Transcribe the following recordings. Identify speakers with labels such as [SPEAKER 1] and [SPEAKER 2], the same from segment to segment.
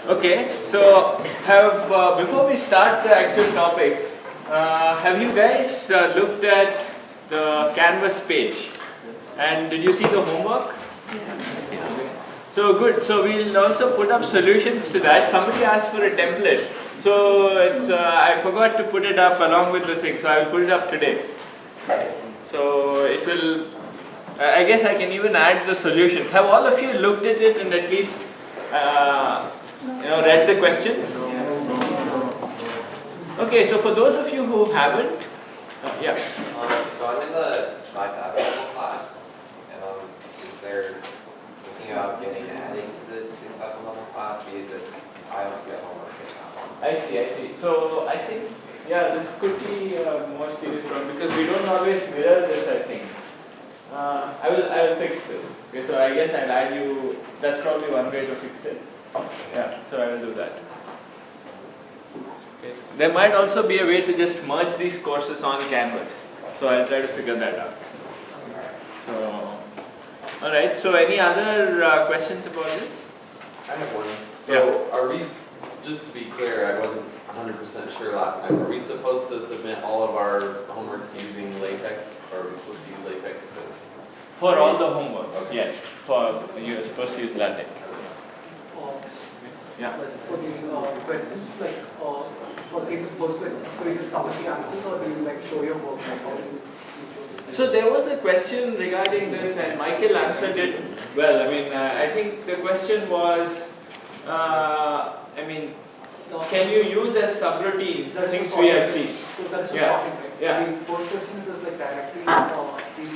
[SPEAKER 1] Okay, so before we start the actual topic, have you guys looked at the Canvas page? And did you see the homework? So good. So we'll also put up solutions to that. Somebody asked for a template. So it's I forgot to put it up along with the thing. So I will put it up today. So it will. I guess I can even add the solutions. Have all of you looked at it and at least read the questions? Okay. So for those of you who haven't, yeah.
[SPEAKER 2] So I'm in the 5,000 level class. Is there thinking about getting added to the 6,000 level class because I also get homework as well.
[SPEAKER 1] I see. So I think, yeah, this could be a more serious problem because we don't always mirror this, I think. I will fix this. Okay, so I guess I'll add you, that's probably one way to fix it. Yeah, so I will do that. Okay, so there might also be a way to just merge these courses on Canvas. So I'll try to figure that out. So, alright, so any other questions about this?
[SPEAKER 2] I have one. So are we, just to be clear, I wasn't 100% sure last time, are we supposed to submit all of our homeworks using LaTeX? Or are we supposed to use LaTeX to?
[SPEAKER 1] For all the homework, okay. Yes. You're supposed to use LaTeX. Yeah.
[SPEAKER 3] For the questions, like for say the first question, do you just submit the answers or do you like show your work?
[SPEAKER 1] So there was a question regarding this, and Michael answered it well. I mean, I think the question was, can you use as subroutines things we have seen?
[SPEAKER 3] So that's just
[SPEAKER 1] Yeah.
[SPEAKER 3] sorting, right?
[SPEAKER 1] Yeah.
[SPEAKER 3] The first question was like directly the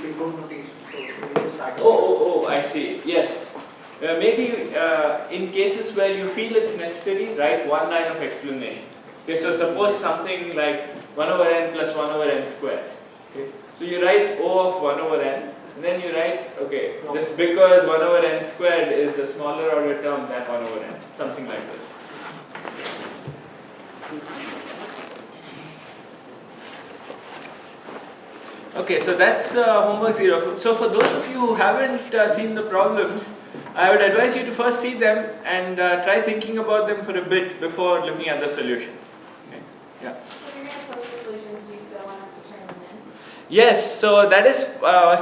[SPEAKER 3] payload notation. So can you just tag it?
[SPEAKER 1] I see. Yes. Maybe in cases where you feel it's necessary, write one line of explanation. Okay, so suppose something like 1 over n plus 1 over n squared. Okay. So you write O of 1 over n, and then you write, okay, this because 1 over n squared is a smaller order term than 1 over n, something like this. Okay, so that's homework 0. So for those of you who haven't seen the problems, I would advise you to first see them and try thinking about them for a bit before looking at the solutions. Okay. Yeah.
[SPEAKER 4] If you're going to post the solutions, do you still want us to turn them in?
[SPEAKER 1] Yes, so that is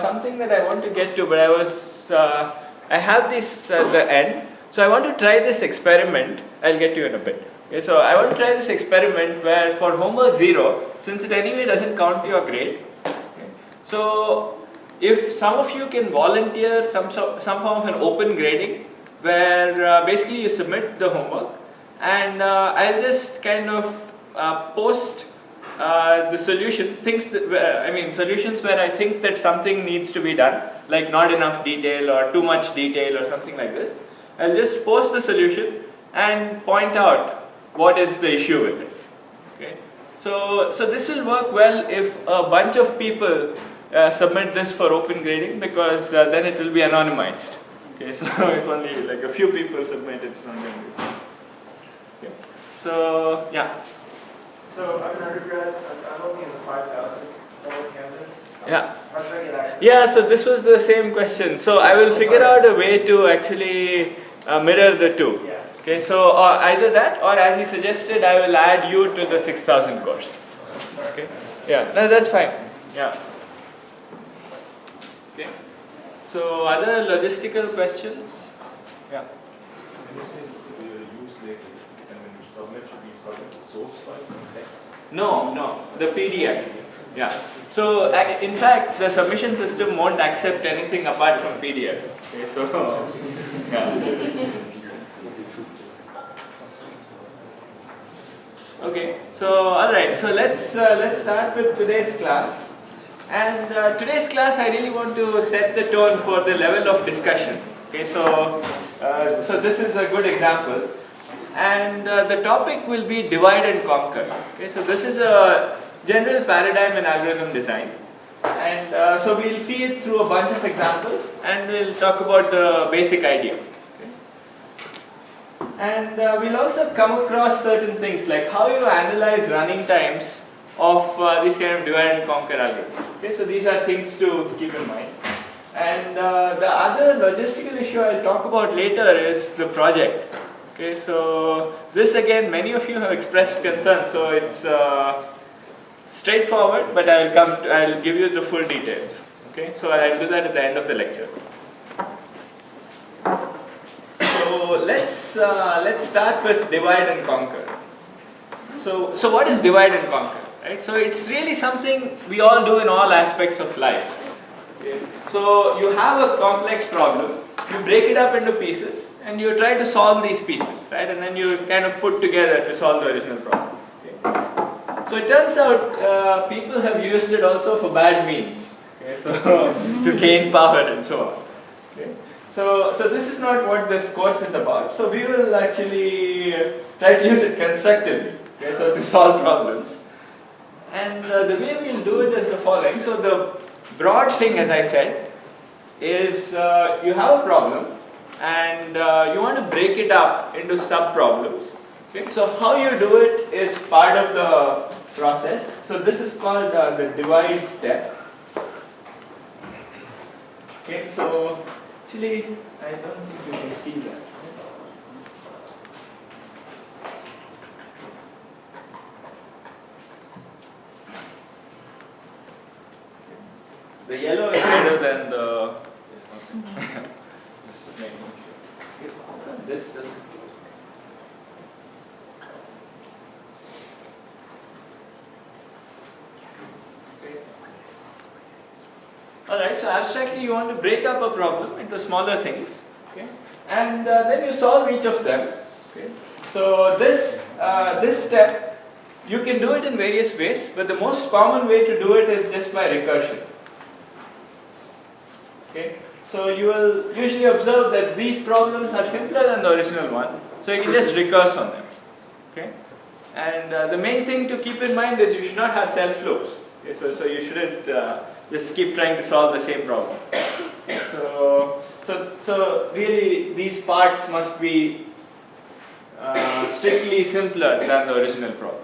[SPEAKER 1] something that I want to get to, but I have this at the end. So I want to try this experiment. I'll get to you in a bit. Okay, so I want to try this experiment where for homework 0, since it anyway doesn't count to your grade, so if some of you can volunteer some form of an open grading where basically you submit the homework and I'll just kind of post the solution, solutions where I think that something needs to be done, like not enough detail or too much detail or something like this. I'll just post the solution and point out what is the issue with it. Okay? So this will work well if a bunch of people submit this for open grading because then it will be anonymized. Okay, so if only like a few people submit, it's not going to be. Okay. So yeah.
[SPEAKER 5] So I'm an undergrad. I'm only in the 5,000 Canvas.
[SPEAKER 1] Yeah.
[SPEAKER 5] How should I get access?
[SPEAKER 1] Yeah. So this was the same question. So I will figure out a way to actually mirror the two.
[SPEAKER 5] Yeah.
[SPEAKER 1] Okay. So either that, or as he suggested, I will add you to the 6,000 course. Okay. Yeah. No, that's fine. Yeah. Okay. So other logistical questions? Yeah.
[SPEAKER 6] When you say use later, and when you submit the source file from text?
[SPEAKER 1] No, the PDF. Yeah. So in fact, the submission system won't accept anything apart from PDF. Okay, so yeah. Okay. So all right. So let's start with today's class. And today's class, I really want to set the tone for the level of discussion. Okay, so this is a good example, and the topic will be divide and conquer. Okay, so this is a general paradigm in algorithm design, and so we'll see it through a bunch of examples, and we'll talk about the basic idea. Okay. And we'll also come across certain things like how you analyze running times of this kind of divide and conquer algorithm. Okay, so these are things to keep in mind. And the other logistical issue I'll talk about later is the project. Okay, so this again, many of you have expressed concern, so it's straightforward, but I'll give you the full details. Okay, so I'll do that at the end of the lecture. So let's start with divide and conquer. So what is divide and conquer? Right? So it's really something we all do in all aspects of life. Okay? So you have a complex problem, you break it up into pieces, and you try to solve these pieces, right? And then you kind of put together to solve the original problem. Okay? So it turns out people have used it also for bad means, okay? So to gain power and so on. Okay? So this is not what this course is about. So we will actually try to use it constructively, okay? So to solve problems. And the way we will do it is the following. So the broad thing, as I said, is you have a problem and you want to break it up into sub-problems. Okay? So how you do it is part of the process. So this is called the divide step. Okay, so actually I don't think you can see that. The yellow is better than the this doesn't. Alright, so abstractly you want to break up a problem into smaller things, okay? And then you solve each of them. Okay? So this step, you can do it in various ways, but the most common way to do it is just by recursion. Okay? So you will usually observe that these problems are simpler than the original one, so you can just recurse on them. Okay? And the main thing to keep in mind is you should not have self loops. Okay? So you shouldn't just keep trying to solve the same problem. So really these parts must be strictly simpler than the original problem.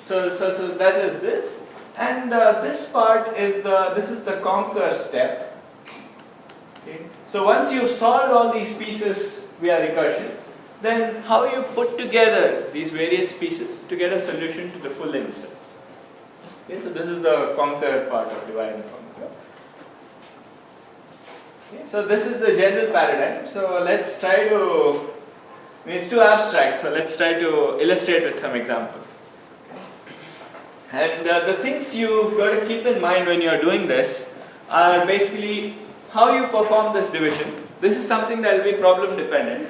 [SPEAKER 1] So that is this, and this part is the conquer step. Okay. So once you've solved all these pieces via recursion, then how you put together these various pieces to get a solution to the full instance. Okay, so this is the conquer part of divide and conquer. Okay, so this is the general paradigm. So let's try to, it's too abstract, so let's try to illustrate with some examples. And the things you've got to keep in mind when you're doing this are basically how you perform this division. This is something that will be problem dependent.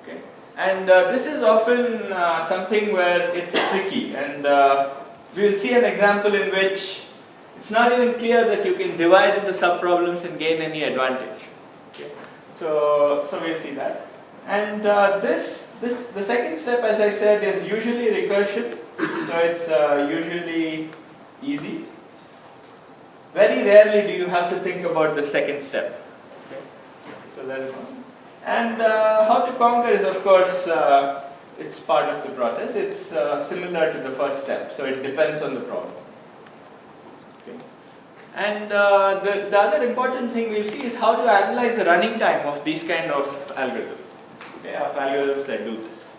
[SPEAKER 1] Okay? And this is often something where it's tricky, and we will see an example in which it's not even clear that you can divide into sub-problems and gain any advantage. Okay? So we'll see that. And the second step, as I said, is usually recursion. So it's usually easy. Very rarely do you have to think about the second step. Okay? So that is one. And how to conquer is, of course, it's part of the process. It's similar to the first step, so it depends on the problem. Okay. And the other important thing we'll see is how to analyze the running time of these kind of algorithms. Okay, of algorithms that do this.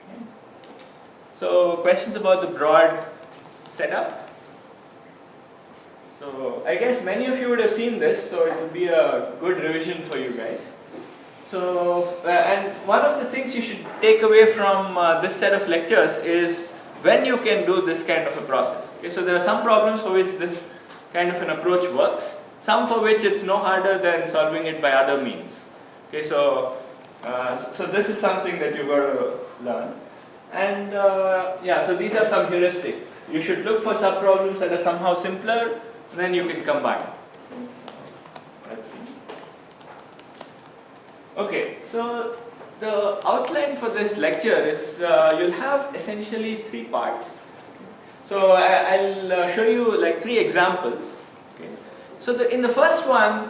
[SPEAKER 1] Okay. So questions about the broad setup? So I guess many of you would have seen this, so it would be a good revision for you guys. So, and one of the things you should take away from this set of lectures is when you can do this kind of a process. Okay, so there are some problems for which this kind of an approach works, some for which it's no harder than solving it by other means. Okay, so this is something that you've got to learn. And yeah, so these are some heuristics. You should look for sub-problems that are somehow simpler, then you can combine. Let's see. Okay, so the outline for this lecture is you'll have essentially 3 parts. So I'll show you like 3 examples. Okay. So in the first one,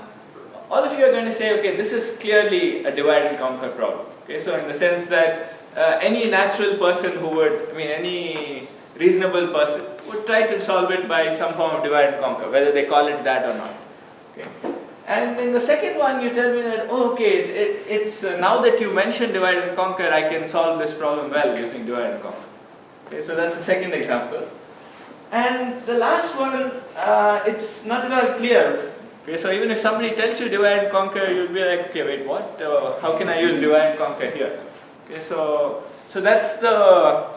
[SPEAKER 1] all of you are going to say, okay, this is clearly a divide and conquer problem. Okay, so in the sense that any natural person who would, any reasonable person would try to solve it by some form of divide and conquer, whether they call it that or not. Okay. And in the second one, you tell me that, oh, okay, it's now that you mentioned divide and conquer, I can solve this problem well using divide and conquer. Okay, so that's the second example. And the last one, it's not at all clear. Okay, so even if somebody tells you divide and conquer, you'll be like, okay, wait, what? How can I use divide and conquer here? Okay, so those are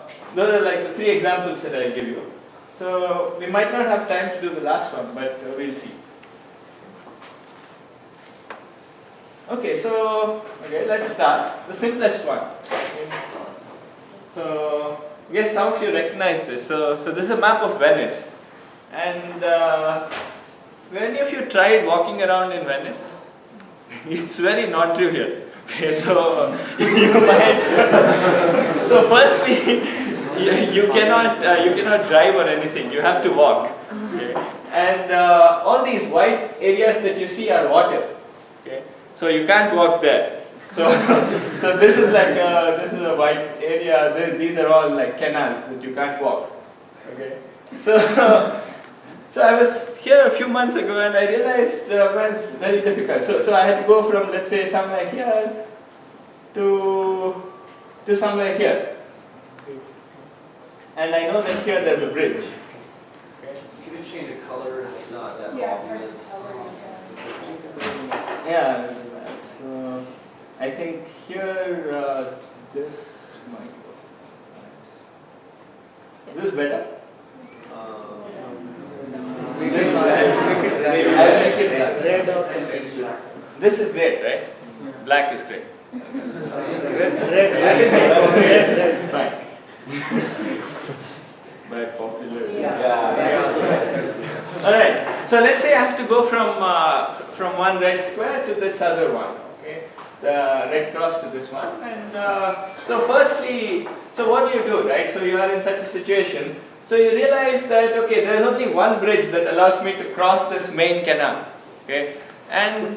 [SPEAKER 1] like the three examples that I'll give you. So we might not have time to do the last one, but we'll see. Okay, let's start. The simplest one. Okay. So, I guess some of you recognize this. So this is a map of Venice. And many of you tried walking around in Venice? It's very not trivial. Okay, so you might. So firstly, you cannot drive or anything. You have to walk. Okay. And all these white areas that you see are water. Okay. So you can't walk there. So this is like this is a white area. These are all like canals that you can't walk. Okay. So I was here a few months ago and I realized man, it's very difficult. So I had to go from, let's say, somewhere here to somewhere here. And I know that here there's a bridge. Okay.
[SPEAKER 3] Can you change the color? It's not that
[SPEAKER 4] Yeah, it's hard to
[SPEAKER 3] obvious.
[SPEAKER 4] tell.
[SPEAKER 1] Yeah. So I think here this might work. Is this better? I'll make it black.
[SPEAKER 3] Red or something.
[SPEAKER 1] This is great, right? Black is great.
[SPEAKER 3] Red.
[SPEAKER 1] Fine. By popular.
[SPEAKER 3] Yeah.
[SPEAKER 1] Alright, so let's say I have to go from one red square to this other one. Okay, the red cross to this one. And so firstly, so what do, right? So you are in such a situation. So you realize that, okay, there is only one bridge that allows me to cross this main canal. Okay, and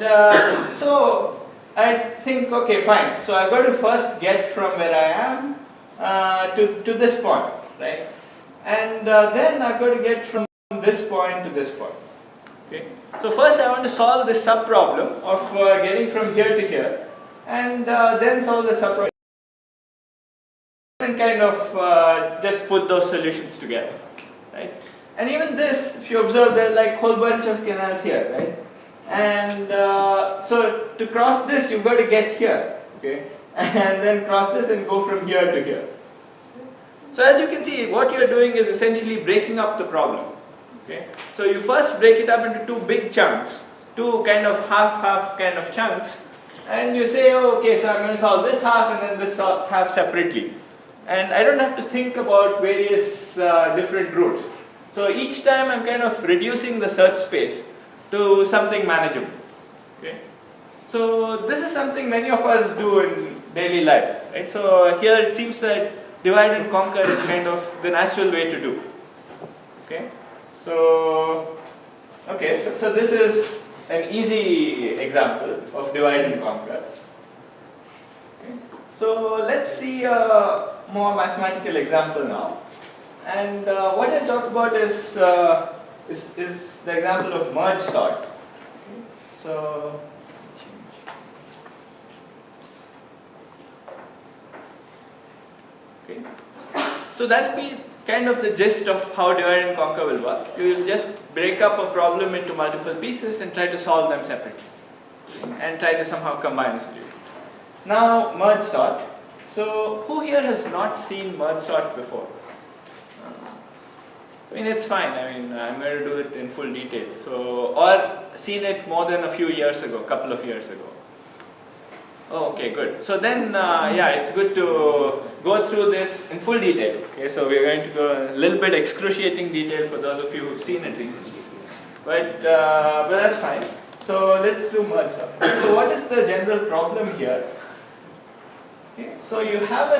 [SPEAKER 1] so I think, okay, fine. So I've got to first get from where I am to this point, right? And then I've got to get from this point to this point. Okay. So first I want to solve this sub-problem of getting from here to here, and then solve the sub-problem and kind of just put those solutions together, right? And even this, if you observe, there are like a whole bunch of canals here, right? And so to cross this, you've got to get here, okay? And then cross this and go from here to here. So as you can see, what you're doing is essentially breaking up the problem. Okay? So you first break it up into two big chunks, two kind of half kind of chunks, and you say, oh, okay, so I'm going to solve this half and then this half separately. And I don't have to think about various different routes. So each time I'm kind of reducing the search space to something manageable. Okay? So this is something many of us do in daily life. Right? So here it seems that divide and conquer is kind of the natural way to do. Okay? So this is an easy example of divide and conquer. Okay. So let's see a more mathematical example now. And what I talk about is the example of merge sort. Okay. So so that will be kind of the gist of how divide and conquer will work. You will just break up a problem into multiple pieces and try to solve them separately, and try to somehow combine the solution. Now merge sort. So who here has not seen merge sort before? I mean, it's fine. I mean, I'm going to do it in full detail. So, or seen it more than a few years ago, a couple of years ago. Oh, okay, good. So then, yeah, it's good to go through this in full detail. Okay, so we're going to go a little bit excruciating detail for those of you who've seen it recently. But that's fine. So let's do merge sort. So what is the general problem here? Okay, so you have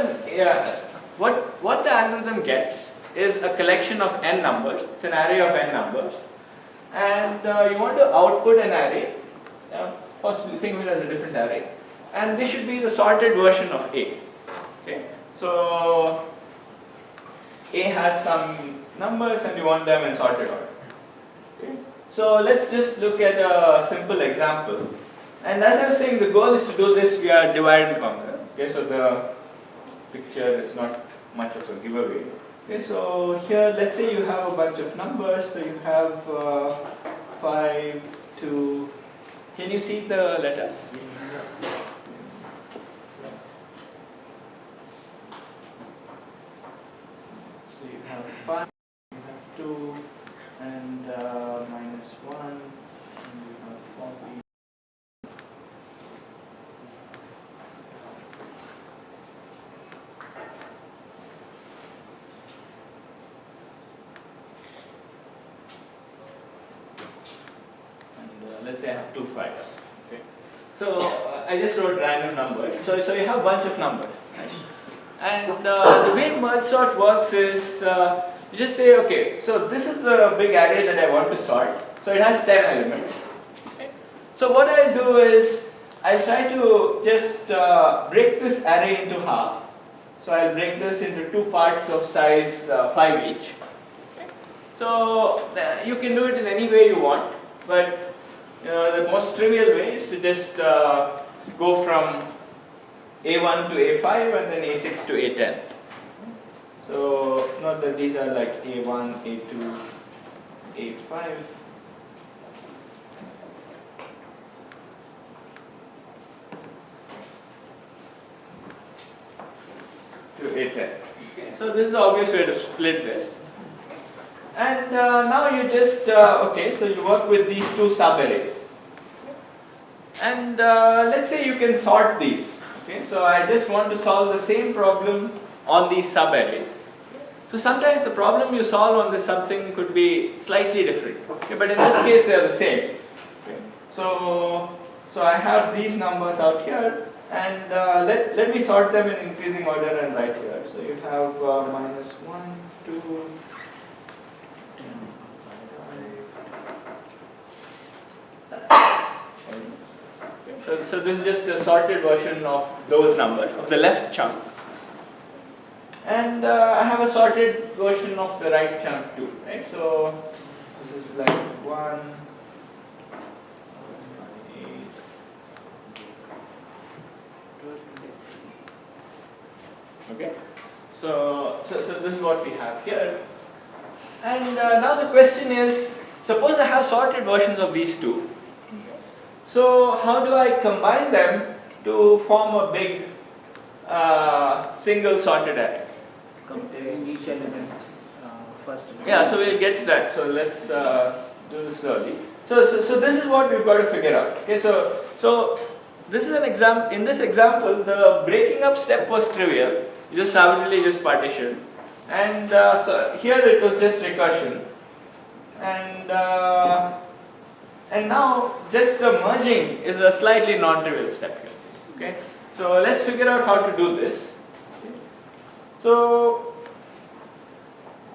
[SPEAKER 1] what the algorithm gets is a collection of n numbers. It's an array of n numbers, and you want to output an array. Possibly think of it as a different array, and this should be the sorted version of A. Okay, so A has some numbers, and you want them in sorted order. Okay, So let's just look at a simple example. And as I was saying, the goal is to do this via divide and conquer. Okay, so the picture is not much of a giveaway. Okay, so here let's say you have a bunch of numbers. So you have 5, 2. Can you see the letters? So you have 5, you have 2, and -1, and you have 40. Let's say I have 2 5s. Okay. So I just wrote random numbers. So you have a bunch of numbers. Right? And the way merge sort works is you just say, okay, so this is the big array that I want to sort. So it has 10 elements. Okay. So what I'll do is I'll try to just break this array into half. So I'll break this into 2 parts of size 5 each. Okay. So you can do it in any way you want, but the most trivial way is to just go from A1 to A5 and then A6 to A10. So note that these are like A1, A2, A5. To A10. Okay. So this is the obvious way to split this. And now you just, okay, so you work with these 2 subarrays. And let's say you can sort these. Okay, so I just want to solve the same problem on these subarrays. So sometimes the problem you solve on this something could be slightly different. Okay, but in this case they are the same. Okay, so I have these numbers out here, and let me sort them in increasing order and write here. So you have -1, 2. So this is just a sorted version of those numbers, of the left chunk. And I have a sorted version of the right chunk too, right? So this is like 1, 8. Okay? So this is what we have here. And now the question is, suppose I have sorted versions of these two. So how do I combine them to form a big single sorted array?
[SPEAKER 3] Comparing each elements first.
[SPEAKER 1] Yeah, so we'll get to that. So let's do this slowly. So this is what we've got to figure out. Okay, so this is an example. In this example, the breaking up step was trivial. You just arbitrarily just partition, and so here it was just recursion, and now just the merging is a slightly non-trivial step here. Okay, so let's figure out how to do this. Okay. So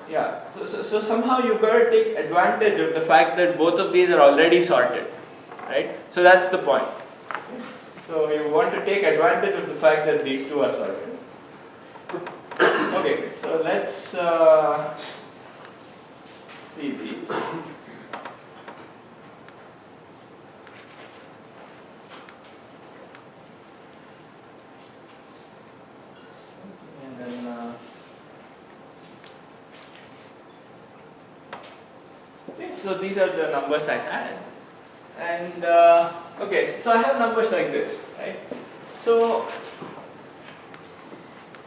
[SPEAKER 1] yeah, so somehow you've got to take advantage of the fact that both of these are already sorted, right? So that's the point. Okay. So you want to take advantage of the fact that these two are sorted. Okay, so let's see these. And then okay, so these are the numbers I had. And okay, so I have numbers like this, right? So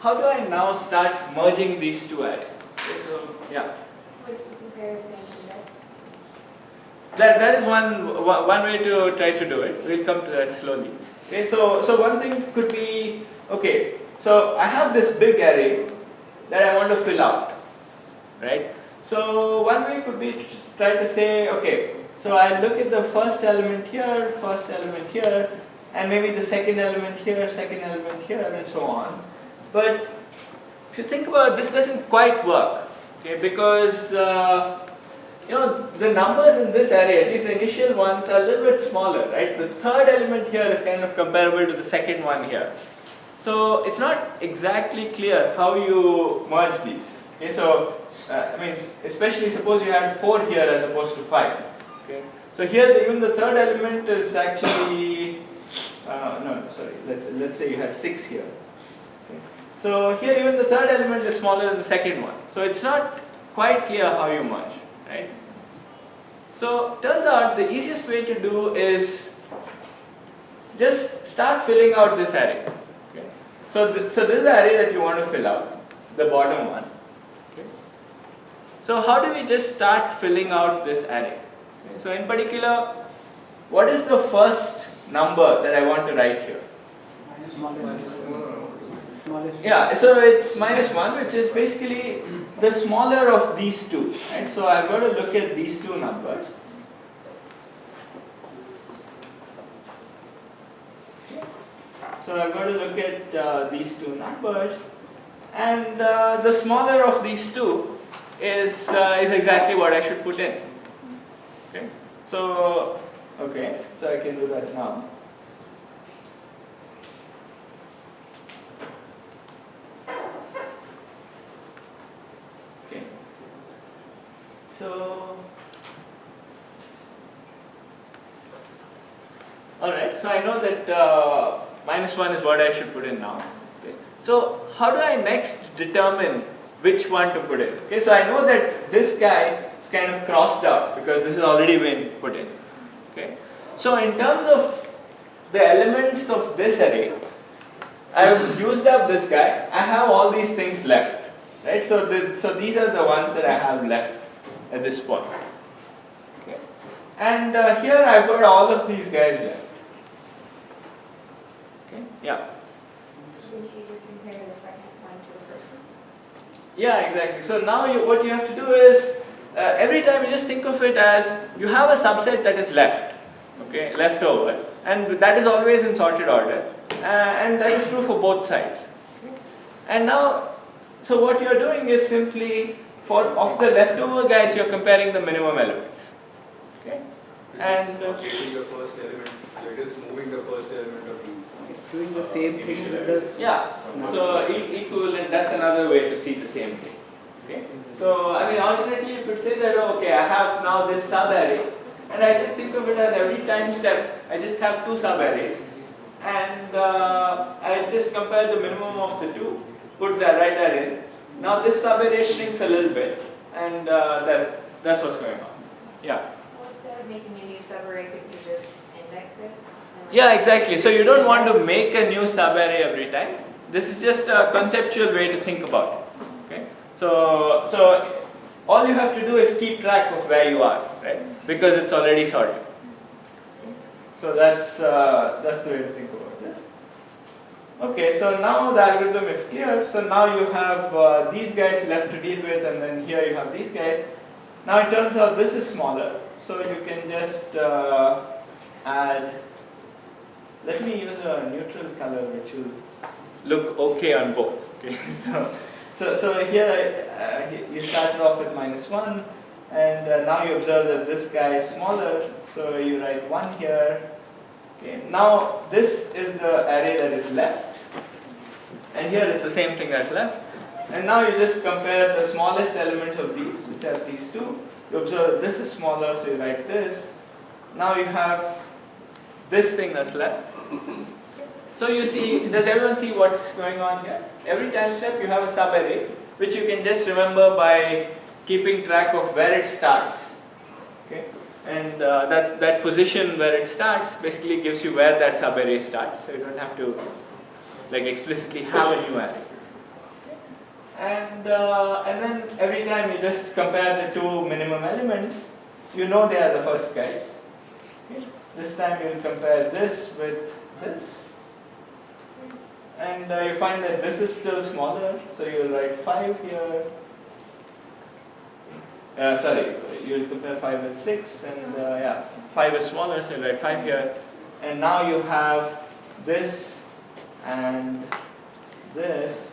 [SPEAKER 1] how do I now start merging these two arrays? Okay, so yeah.
[SPEAKER 4] With the comparison index.
[SPEAKER 1] That is one way to try to do it. We'll come to that slowly. Okay, so one thing could be, okay, so I have this big array that I want to fill out, right? So one way could be to try to say, okay, so I look at the first element here, and maybe the second element here, and so on. But if you think about it, this doesn't quite work, okay? Because the numbers in this array, at least the initial ones, are a little bit smaller, right? The third element here is kind of comparable to the second one here. So it's not exactly clear how you merge these. Okay, so I mean, especially suppose you had 4 here as opposed to 5. Okay. So here even the third element is actually no, sorry. Let's say you have 6 here. Okay. So here even the third element is smaller than the second one. So it's not quite clear how you merge, right? So turns out the easiest way to do is just start filling out this array. Okay. So this is the array that you want to fill out, the bottom one. Okay. So how do we just start filling out this array? Okay. So in particular, what is the first number that I want to write here? Yeah, so it's -1, which is basically the smaller of these two, right? So I've got to look at these two numbers. So I've got to look at these two numbers, and the smaller of these two is exactly what I should put in. Okay, so I can do that now. Okay, so all right. So I know that -1 is what I should put in now. Okay. So how do I next determine which one to put in? Okay. So I know that this guy is kind of crossed out because this has already been put in. Okay. So in terms of the elements of this array, I've used up this guy. I have all these things left, right? So these are the ones that I have left at this point. Okay. And here I've got all of these guys left. Okay. Yeah.
[SPEAKER 4] Shouldn't you just compare the second one to the first one?
[SPEAKER 1] Yeah, exactly. So now what you have to do is every time you just think of it as you have a subset that is left, okay, left over, and that is always in sorted order, and that is true for both sides. Okay. And now, so what you are doing is simply of the leftover guys, you are comparing the minimum elements. Okay, and
[SPEAKER 7] taking the first element, you're just moving the first element of the
[SPEAKER 3] Doing the same thing with the
[SPEAKER 1] yeah, so equivalent, that's another way to see the same thing. Okay. So I mean, alternately you could say that, oh, okay, I have now this sub-array, and I just think of it as every time step, I just have two sub-arrays, and I just compare the minimum of the two, write that in. Now this sub-array shrinks a little bit, and that's what's going on. Yeah.
[SPEAKER 4] Well, instead of making a new subarray, could you just index it?
[SPEAKER 1] Yeah, exactly. So you don't want to make a new sub-array every time. This is just a conceptual way to think about it. Okay. So all you have to do is keep track of where you are, right? Because it's already sorted. So that's the way to think about this. Okay. So now the algorithm is clear. So now you have these guys left to deal with, and then here you have these guys. Now it turns out this is smaller, so you can just add. Let me use a neutral color which will look okay on both. Okay, so here you started off with -1, and now you observe that this guy is smaller, so you write 1 here. Okay, now this is the array that is left, and here it's the same thing that's left. And now you just compare the smallest element of these, which are these two. You observe that this is smaller, so you write this. Now you have this thing that's left. So you see, does everyone see what's going on here? Every time step you have a sub-array, which you can just remember by keeping track of where it starts. Okay, and that position where it starts basically gives you where that sub-array starts. So you don't have to like explicitly have a new array. And then every time you just compare the two minimum elements, you know they are the first guys. Okay. This time you will compare this with this, and you find that this is still smaller, so you will write 5 here. Sorry, you will compare 5 with 6, and yeah, 5 is smaller, so you write 5 here. And now you have this and this,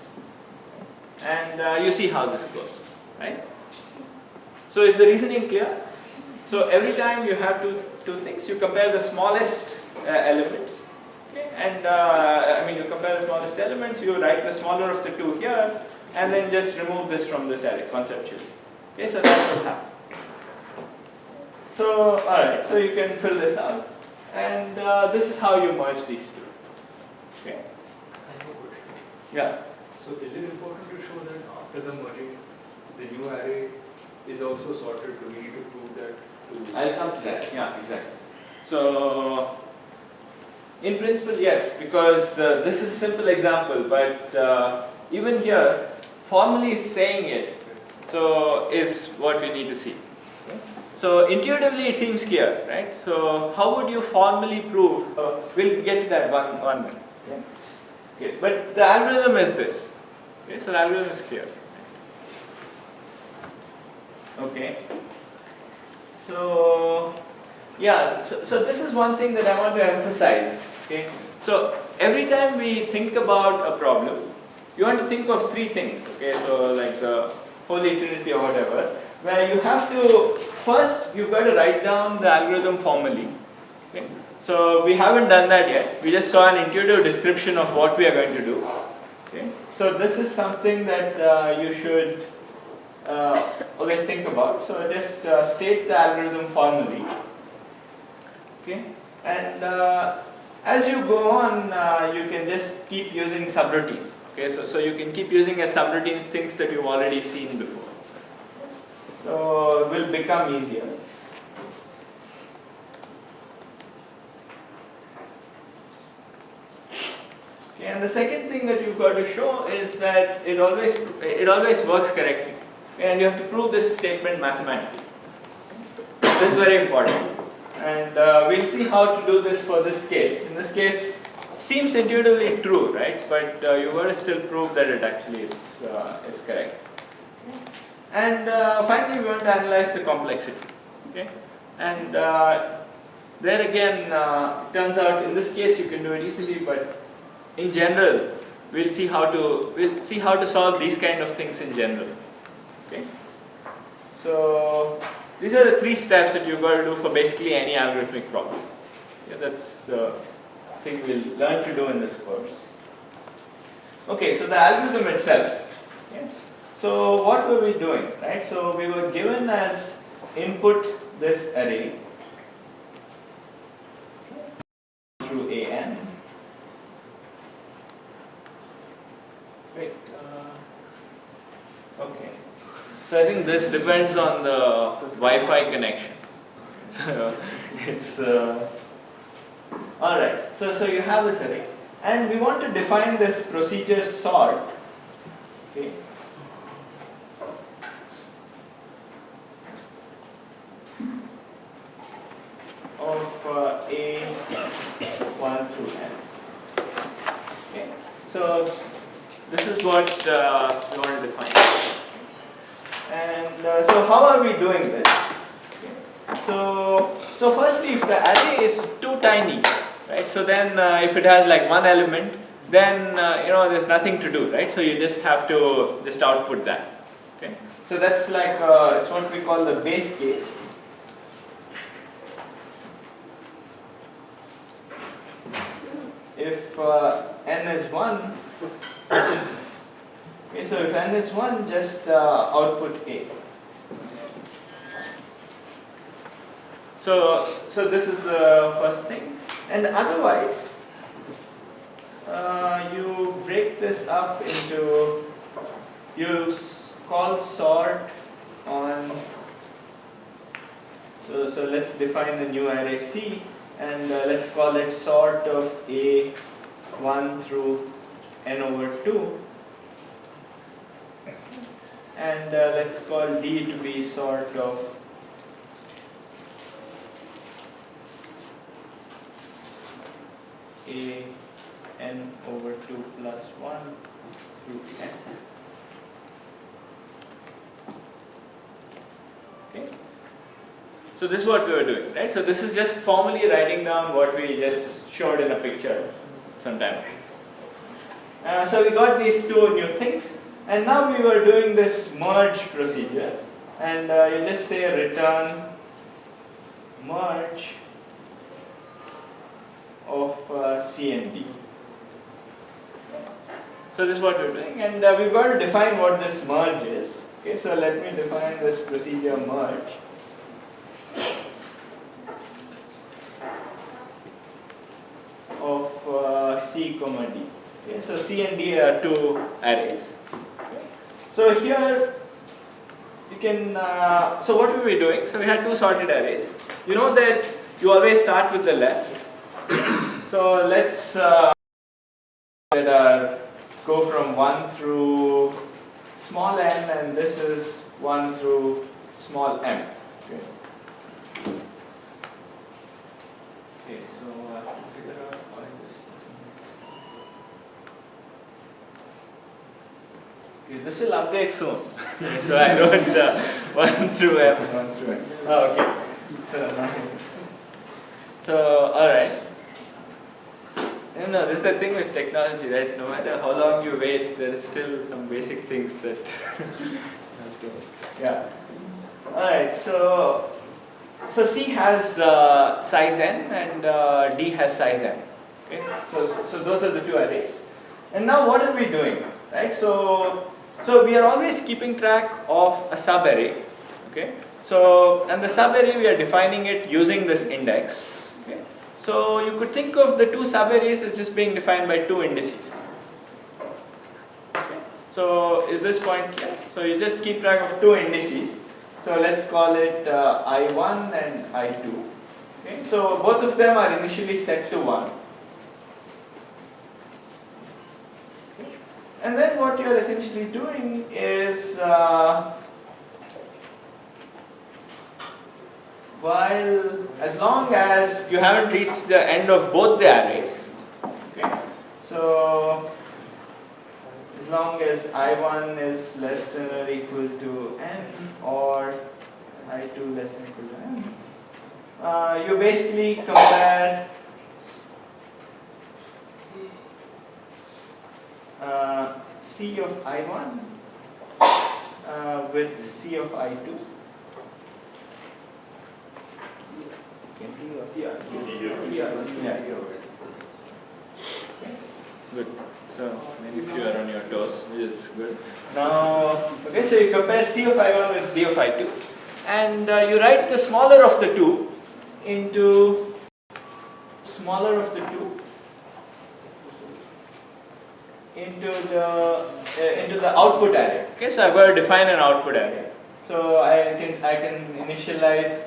[SPEAKER 1] and you see how this goes, right? So is the reasoning clear? So every time you have two things, you compare the smallest elements, okay? And I mean you compare the smallest elements, you write the smaller of the two here, and then just remove this from this array conceptually. Okay, so that's what's happening. So, alright, so you can fill this out, and this is how you merge these two. Okay?
[SPEAKER 7] I have a question.
[SPEAKER 1] Yeah.
[SPEAKER 7] So is it important to show that after the merging, the new array is also sorted? Do we need to prove that to?
[SPEAKER 1] I'll come to that. Yeah, exactly. So, in principle, yes, because this is a simple example, but even here, formally saying it, so is what we need to see. Okay? So, intuitively it seems clear, right? So, how would you formally prove? We'll get to that one minute. Okay? Okay, but the algorithm is this. Okay, so the algorithm is clear. Okay. So, yeah, so this is one thing that I want to emphasize. Okay. So every time we think about a problem, you want to think of three things. Okay. So like the Holy Trinity or whatever, where you have to first you've got to write down the algorithm formally. Okay. So we haven't done that yet. We just saw an intuitive description of what we are going to do. Okay. So this is something that you should always think about. So just state the algorithm formally. Okay. And as you go on, you can just keep using subroutines. Okay. So you can keep using as subroutines things that you've already seen before. So it will become easier. Okay, and the second thing that you've got to show is that it always works correctly, and you have to prove this statement mathematically. This is very important, and we'll see how to do this for this case. In this case, it seems intuitively true, right? But you've got to still prove that it actually is correct. And finally, we want to analyze the complexity. Okay, and there again, it turns out in this case you can do it easily, but in general, we'll see how to solve these kind of things in general. Okay, so these are the three steps that you've got to do for basically any algorithmic problem. Yeah, that's the thing we'll learn to do in this course. Okay, so the algorithm itself. Okay. So what were we doing, right? So we were given as input this array through an. Wait. Okay. So I think this depends on the Wi-Fi connection. So it's all right. So you have this array, and we want to define this procedure sort. Okay. Of A1 through n. Okay. So this is what we want to define. And so how are we doing this? Okay. So firstly, if the array is too tiny, right? So then if it has like one element, then there's nothing to do, right? So you just have to just output that. Okay. So that's like it's what we call the base case. If n is 1, okay, so if n is 1, just output A. So this is the first thing. And otherwise, you break this up into, you call sort on, so let's define the new array C, and let's call it sort of A1 through n over 2, and let's call D to be sort of A n over 2 plus 1 through n. Okay. So this is what we were doing, right? So this is just formally writing down what we just showed in a picture sometime. So we got these two new things, and now we were doing this merge procedure, and you just say return merge of C and D. So this is what we're doing, and we've got to define what this merge is. Okay, so let me define this procedure merge. comma D. Okay, so C and D are two arrays. Okay. So here you can, so what were we doing? So we had two sorted arrays. You know that you always start with the left. So let's go from 1 through small m, and this is 1 through small m. Okay. Okay, so I have to figure out why this doesn't. Okay, this will update soon. So I wrote 1 through m, 1 through m. Oh, okay. So all right. You know, this is the thing with technology, right? No matter how long you wait, there is still some basic things that have to. Yeah. All right. So C has size n and D has size m. Okay. So those are the two arrays. And now what are we doing, right? So we are always keeping track of a subarray. Okay. So and the subarray we are defining it using this index. Okay. So you could think of the two subarrays as just being defined by two indices. Okay. So is this point clear? So you just keep track of two indices. So let's call it I1 and I2. Okay. So both of them are initially set to 1. Okay. And then what you are essentially doing is as long as you haven't reached the end of both the arrays, okay, so as long as I1 is less than or equal to n or I2 less than or equal to n, you basically compare C of I1 with C of I2. Yeah. Good. So maybe if you are on your toes, which is good. Now, okay, so you compare C of I1 with D of I2, and you write the smaller of the two into into the output array. Okay, so I've got to define an output array. So I can initialize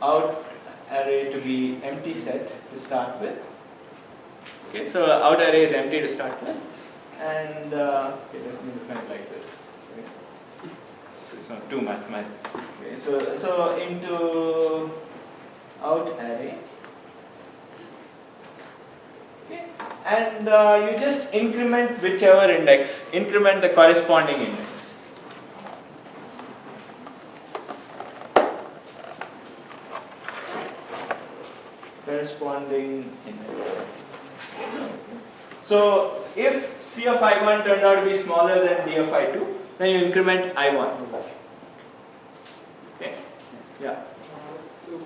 [SPEAKER 1] out array to be empty set to start with. Okay, so out array is empty to start with, and okay, let me define it like this. Okay. So it's not too mathematical. Okay, so into out array. Okay, and you just increment whichever index, increment the corresponding index. Corresponding index. So if C of I1 turned out to be smaller than D of I2, then you increment I1. Okay? Yeah.
[SPEAKER 3] So it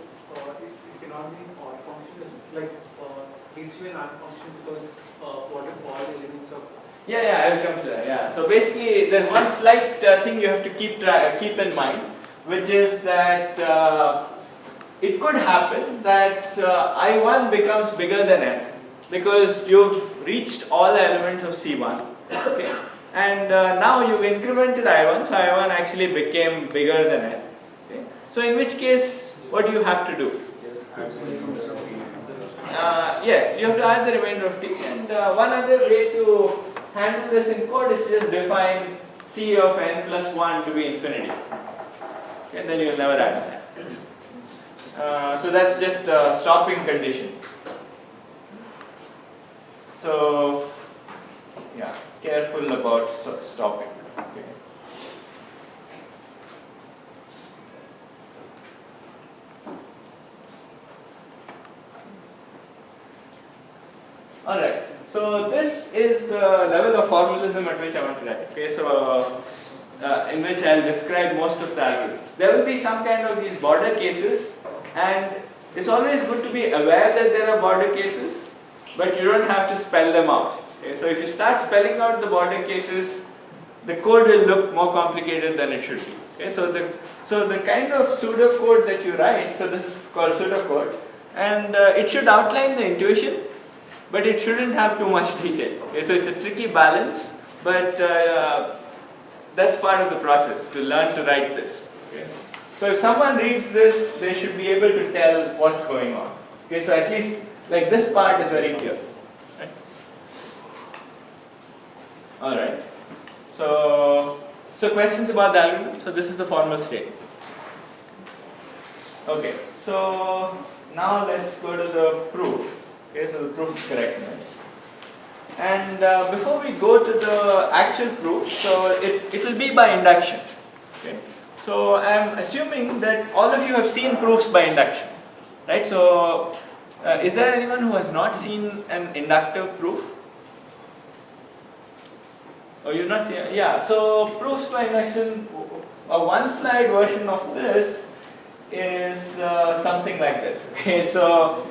[SPEAKER 3] cannot be an odd function. It's like gives you an odd function because what if all elements of.
[SPEAKER 1] Yeah, I will come to that. Yeah. So basically, there's one slight thing you have to keep in mind, which is that it could happen that I1 becomes bigger than n because you've reached all the elements of C1. Okay. And now you've incremented I1, so I1 actually became bigger than n. Okay. So in which case, what do you have to do? Yes, you have to add the remainder of t, and one other way to handle this in code is to just define C of n plus 1 to be infinity. Okay, then you'll never add that. So that's just a stopping condition. So yeah, careful about stopping. Okay. Alright, so this is the level of formalism at which I want to write. Okay, so in which I'll describe most of the algorithms. There will be some kind of these border cases, and it's always good to be aware that there are border cases, but you don't have to spell them out. Okay, so if you start spelling out the border cases, the code will look more complicated than it should be. Okay, so the kind of pseudocode that you write, so this is called pseudocode, and it should outline the intuition, but it shouldn't have too much detail. Okay, so it's a tricky balance, but that's part of the process to learn to write this. Okay. So if someone reads this, they should be able to tell what's going on. Okay, so at least like this part is very clear. Right? All right. So questions about the algorithm? So this is the formal statement. Okay. So now let's go to the proof. Okay. So the proof of correctness. And before we go to the actual proof, so it will be by induction. Okay. So I'm assuming that all of you have seen proofs by induction, right? So is there anyone who has not seen an inductive proof? Oh, you've not seen it? Yeah, so proofs by induction, a one slide version of this is something like this. Okay, so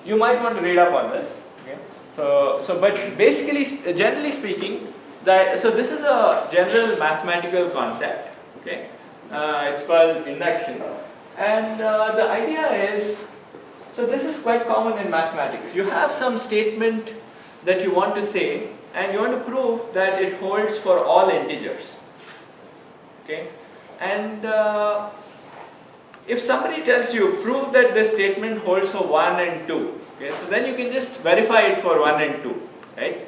[SPEAKER 1] you might want to read up on this. Okay, so but basically, generally speaking, so this is a general mathematical concept. Okay, it's called induction, and the idea is, so this is quite common in mathematics. You have some statement that you want to say, and you want to prove that it holds for all integers. Okay, and if somebody tells you prove that this statement holds for 1 and 2, okay, so then you can just verify it for 1 and 2, right?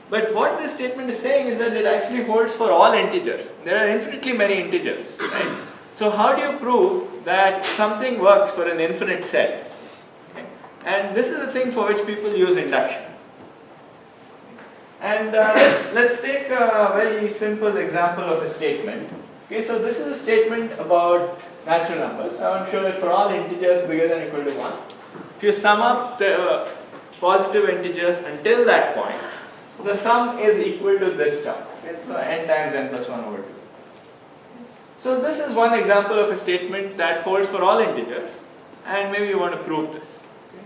[SPEAKER 1] But what this statement is saying is that it actually holds for all integers. There are infinitely many integers, right? So how do you prove that something works for an infinite set? Okay? And this is the thing for which people use induction. And let's take a very simple example of a statement. Okay, so this is a statement about natural numbers. I want to show that for all integers bigger than or equal to 1, if you sum up the positive integers until that point, the sum is equal to this term. Okay, so n times n plus 1 over 2. So this is one example of a statement that holds for all integers, and maybe you want to prove this. Okay.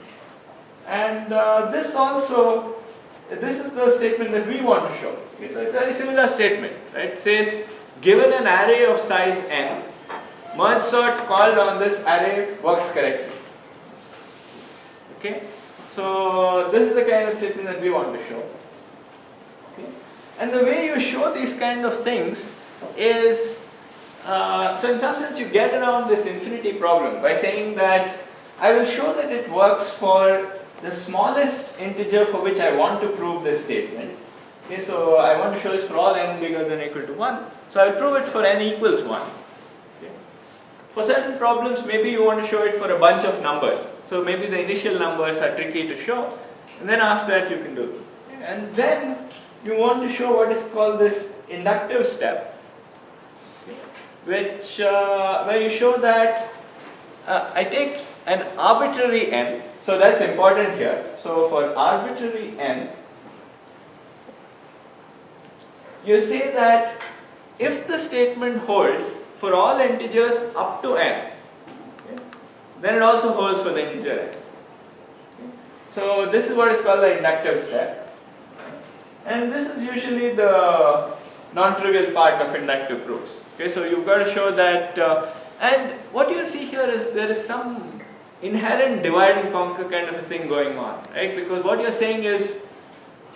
[SPEAKER 1] And this is the statement that we want to show. Okay, so it's a very similar statement, right? It says, given an array of size n, merge sort called on this array works correctly. Okay, so this is the kind of statement that we want to show. Okay. And the way you show these kind of things is, so in some sense you get around this infinity problem by saying that I will show that it works for the smallest integer for which I want to prove this statement. Okay, so I want to show this for all n bigger than or equal to 1. So I will prove it for n equals 1. Okay. For certain problems, maybe you want to show it for a bunch of numbers. So maybe the initial numbers are tricky to show, and then after that you can do it. Okay. And then you want to show what is called this inductive step, okay, which where you show that I take an arbitrary n. So that's important here. So for arbitrary n, you say that if the statement holds for all integers up to n, okay, then it also holds for the integer n. Okay. So this is what is called the inductive step. And this is usually the non-trivial part of inductive proofs. Okay, so you've got to show that, and what you'll see here is there is some inherent divide and conquer kind of a thing going on, right? Because what you're saying is,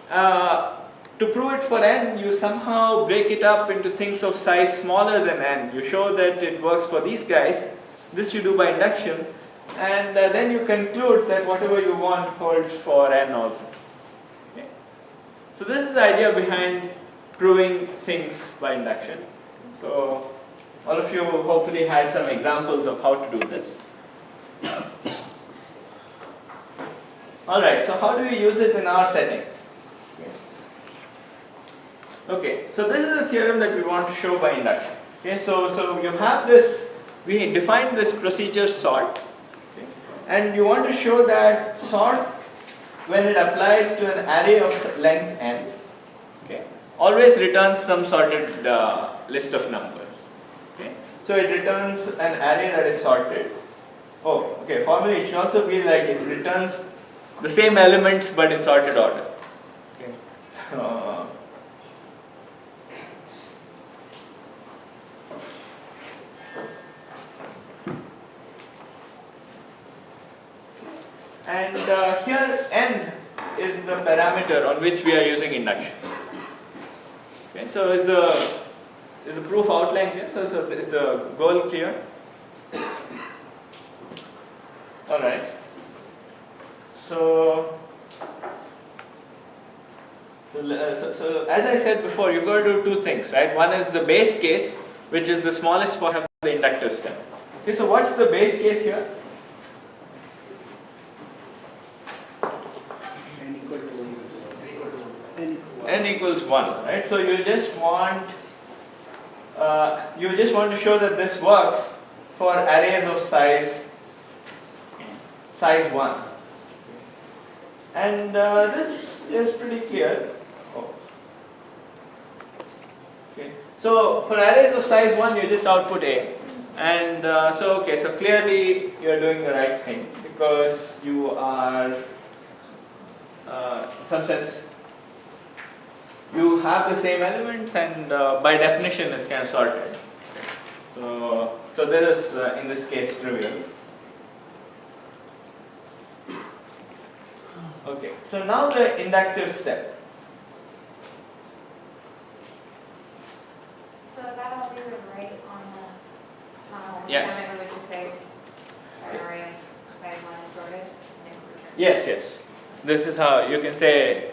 [SPEAKER 1] to prove it for n, you somehow break it up into things of size smaller than n. You show that it works for these guys. This you do by induction, and then you conclude that whatever you want holds for n also. Okay? So this is the idea behind proving things by induction. So all of you hopefully had some examples of how to do this. Alright, so how do we use it in our setting? Okay, so this is the theorem that we want to show by induction. Okay, so you have this, we defined this procedure sort, okay, and you want to show that sort, when it applies to an array of length n, okay, always returns some sorted list of numbers. Okay, so it returns an array that is sorted. Oh, okay, formally it should also be like it returns the same elements but in sorted order. Okay, so and here n parameter on which we are using induction. Okay, so is the proof outlined here? So is the goal clear? All right. So as I said before, you've got to do two things, right? One is the base case, which is the smallest part of the inductive step. Okay, so what's the base case here? N equals 1, right? So you just want to show that this works for arrays of size 1, and this is pretty clear. Okay, so for arrays of size 1, you just output A, and so clearly you are doing the right thing because you are in some sense you have the same elements, and by definition it's kind of sorted. So this is in this case trivial. Okay, so now the inductive step.
[SPEAKER 4] So is that all we would write on the tunnel?
[SPEAKER 1] Yes.
[SPEAKER 4] And then we would just say an array of size 1 is sorted, and then return.
[SPEAKER 1] Yes. This is how you can say,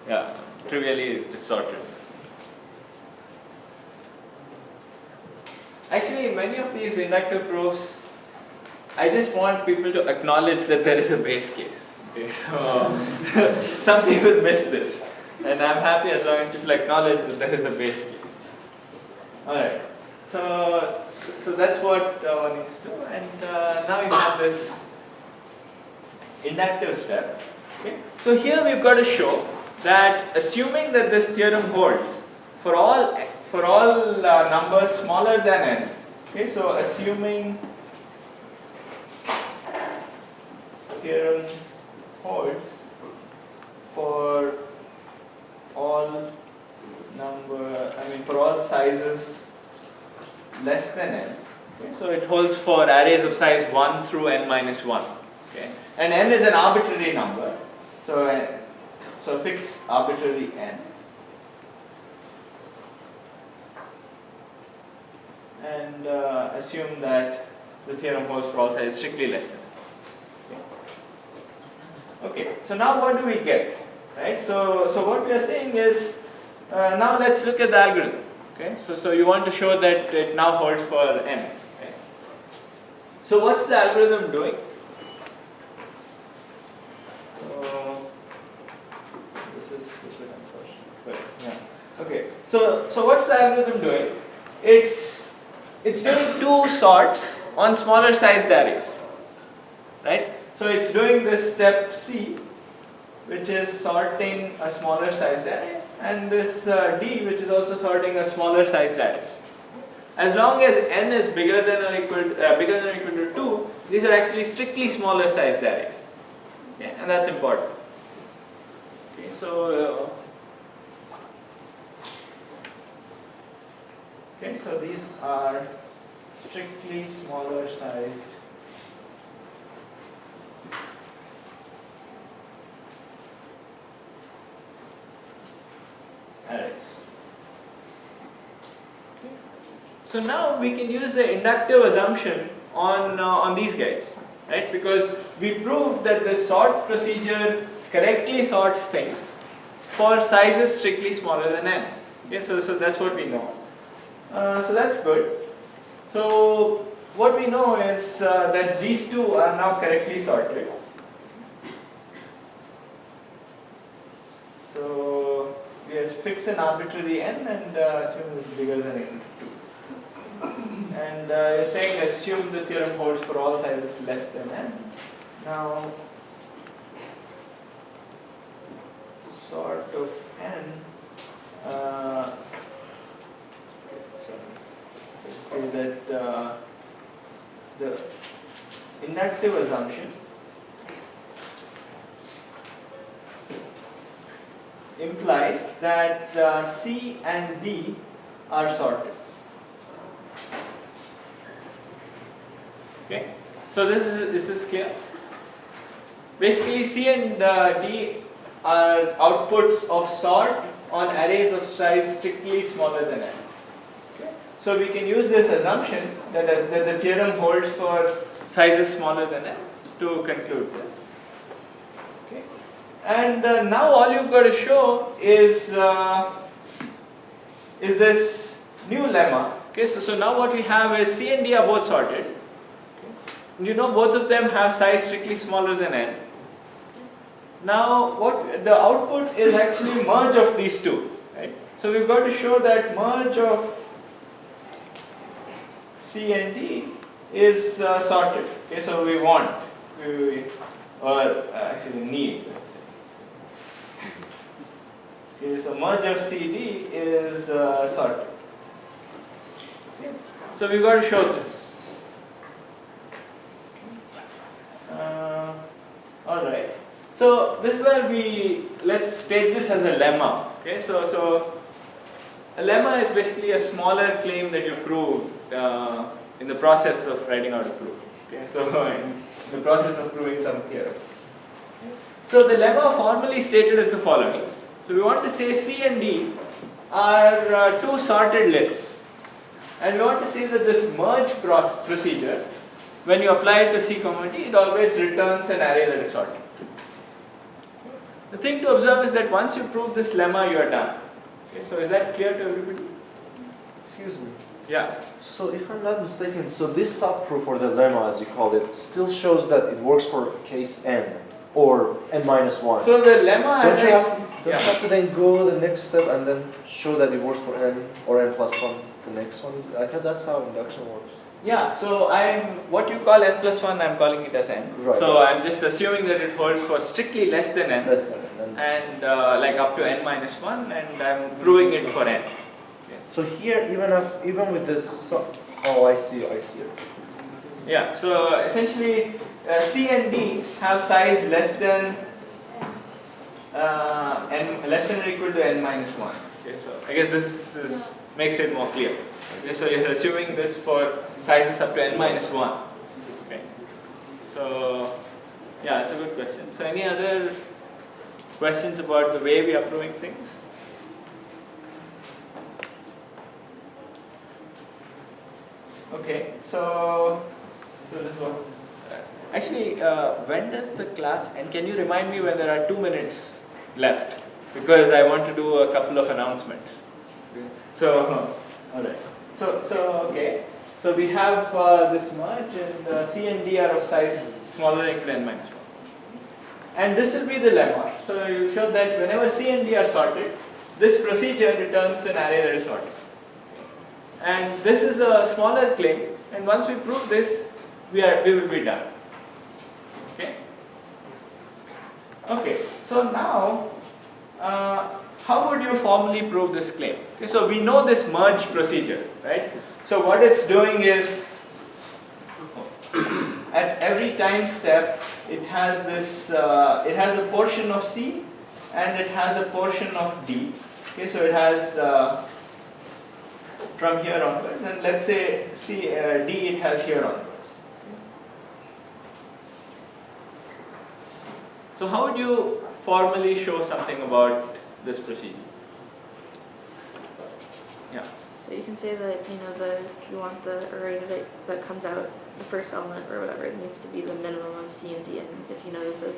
[SPEAKER 1] yeah, trivially just sorted. Actually, many of these inductive proofs, I just want people to acknowledge that there is a base case. Okay, so some people miss this, and I'm happy as long as people acknowledge that there is a base case. Alright, so that's what one needs to do, and now you have this inductive step. Okay, so here we've got to show that assuming that this theorem holds for all numbers smaller than n. Okay, so assuming theorem holds for all for all sizes less than n. Okay, so it holds for arrays of size 1 through n minus 1. Okay, and n is an arbitrary number, so fix arbitrary n, and assume that the theorem holds for all sizes strictly less than n. Okay, so now what do we get? Right? So what we are saying is, now let's look at the algorithm. Okay, so you want to show that it now holds for n. Okay? So what's the algorithm doing? So this is unfortunate, but yeah. Okay, so what's the algorithm doing? It's doing two sorts on smaller sized arrays, right? So it's doing this step C, which is sorting a smaller sized array, and this D, which is also sorting a smaller sized array. As long as n is bigger than or equal to 2, these are actually strictly smaller sized arrays. Okay, and that's important. Okay, so these are strictly smaller sized arrays. Okay. So now we can use the inductive assumption on these guys, right? Because we proved that the sort procedure correctly sorts things for sizes strictly smaller than n. Okay, so that's what we know. So that's good. So what we know is that these two are now correctly sorted. So we just fix an arbitrary n and assume it's bigger than equal to 2. And you're saying assume the theorem holds for all sizes less than n. Now sort of n. Let's say that the inductive assumption implies that C and D are sorted. Okay, so is this clear? Basically, C and D are outputs of sort on arrays of size strictly smaller than n. Okay? So we can use this assumption that the theorem holds for sizes smaller than n to conclude this. Okay? And now all you've got to show is this new lemma. Okay? So now what we have is C and D are both sorted. Okay? You know both of them have size strictly smaller than n. Now, what the output is actually merge of these two, right? So we've got to show that merge of C and D is sorted. Okay, so we want, or actually need, let's say. Okay, so merge of CD is sorted. Okay, so we've got to show this. All right. So this is where let's state this as a lemma. Okay, so a lemma is basically a smaller claim that you prove in the process of writing out a proof. Okay, so in the process of proving some theorem. So the lemma formally stated is the following. So we want to say C and D are two sorted lists, and we want to say that this merge procedure, when you apply it to C, D, it always returns an array that is sorted. The thing to observe is that once you prove this lemma, you are done. Okay, so is that clear to everybody?
[SPEAKER 5] Excuse me.
[SPEAKER 1] Yeah.
[SPEAKER 5] So if I'm not mistaken, so this subproof or the lemma as you called it still shows that it works for case n or n minus 1.
[SPEAKER 1] So the lemma
[SPEAKER 5] Don't
[SPEAKER 1] as
[SPEAKER 5] you
[SPEAKER 1] I
[SPEAKER 5] have to then go the next step and then show that it works for n or n plus 1 the next one? I thought that's how induction works.
[SPEAKER 1] Yeah, so what you call n plus 1, I'm calling it as n.
[SPEAKER 5] Right.
[SPEAKER 1] So I'm just assuming that it holds for strictly less than n.
[SPEAKER 5] Less than n.
[SPEAKER 1] And like up to n minus 1, and I'm proving it for n.
[SPEAKER 5] So here, even with this, oh, I see.
[SPEAKER 1] Yeah, so essentially C and D have size less than less than or equal to n minus 1. Okay, so I guess this makes it more clear. Okay, so you're assuming this for sizes up to n minus 1. Okay. So yeah, it's a good question. So any other questions about the way we are proving things? Okay, so this one. Actually, when does the class end? Can you remind me when there are 2 minutes left? Because I want to do a couple of announcements. So, all right. So okay. So we have this merge, and C and D are of size smaller than equal to n minus 1. And this will be the lemma. So you show that whenever C and D are sorted, this procedure returns an array that is sorted. And this is a smaller claim, and once we prove this, we will be done. Okay. Okay. So now, how would you formally prove this claim? Okay, so we know this merge procedure, right? So what it's doing is, at every time step, it has this. It has a portion of C, and it has a portion of D. Okay, so it has. From here onwards, and let's say D it has here onwards. So how would you formally show something about this procedure? Yeah.
[SPEAKER 8] So you can say that you want the array that comes out, the first element or whatever, it needs to be the minimum of C and D, and if you know that the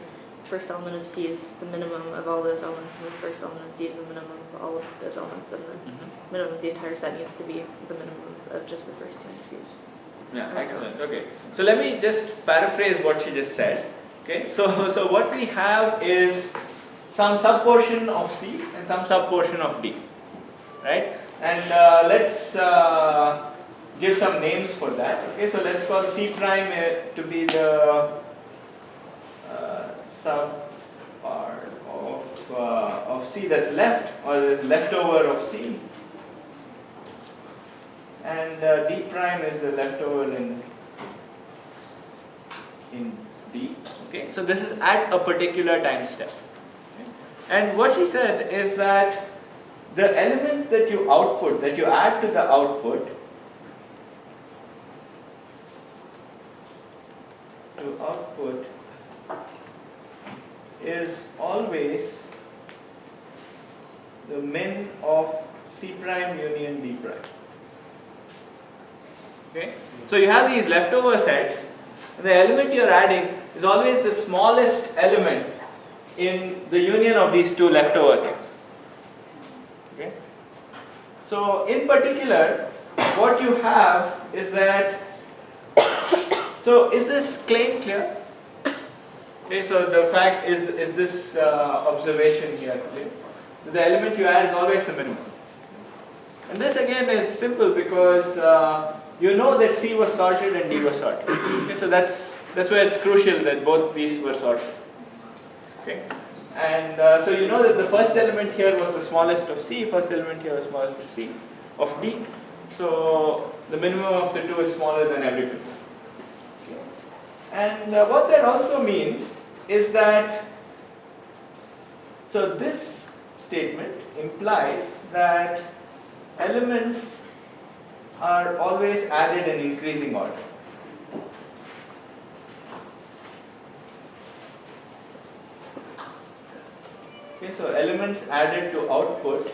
[SPEAKER 8] first element of C is the minimum of all those elements, and the first element of D is the minimum of all of those elements, then the minimum of the entire set needs to be the minimum of just the first two indices.
[SPEAKER 1] Yeah, excellent. Okay, so let me just paraphrase what she just said. Okay, so what we have is some subportion of C and some subportion of D, right? And let's give some names for that. Okay, so let's call C prime to be the sub part of C that's left, or the leftover of C, and D prime is the leftover in D. Okay, so this is at a particular time step. Okay. And what she said is that the element that you output, that you add to the output, is always the min of C prime union D prime. Okay? So you have these leftover sets, and the element you're adding is always the smallest element in the union of these two leftover things. Okay? So in particular, what you have is that, so is this claim clear? Okay, so the fact is this observation here clear? The element you add is always the minimum. And this again is simple because you know that C was sorted and D was sorted. Okay, so that's where it's crucial that both these were sorted. Okay, and so you know that the first element here was the smallest of C, first element here was smallest of C of D. So the minimum of the two is smaller than everybody. Okay. And what that also means is that, so this statement implies that elements are always added in increasing order. Okay, so elements added to output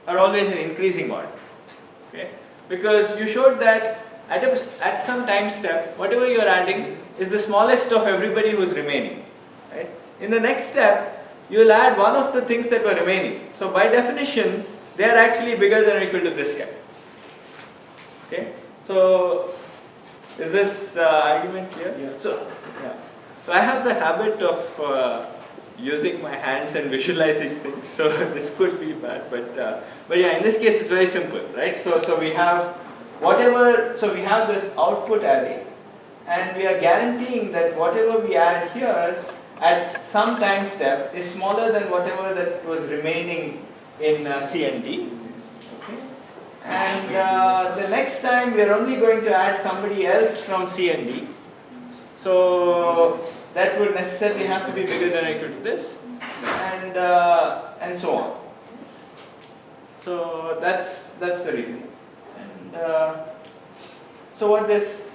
[SPEAKER 1] are always in increasing order. Okay, because you showed that at some time step, whatever you are adding is the smallest of everybody who is remaining. Right? In the next step, you will add one of the things that were remaining. So by definition, they are actually bigger than or equal to this guy. Okay, so is this argument clear?
[SPEAKER 7] Yeah.
[SPEAKER 1] So I have the habit of using my hands and visualizing things, so this could be bad, but yeah, in this case it's very simple, right? So we have whatever, so we have this output array, and we are guaranteeing that whatever we add here at some time step is smaller than whatever that was remaining in C and D. Okay? And the next time we are only going to add somebody else from C and D. So that would necessarily have to be bigger than or equal to this, and so on. So that's the reason. And so this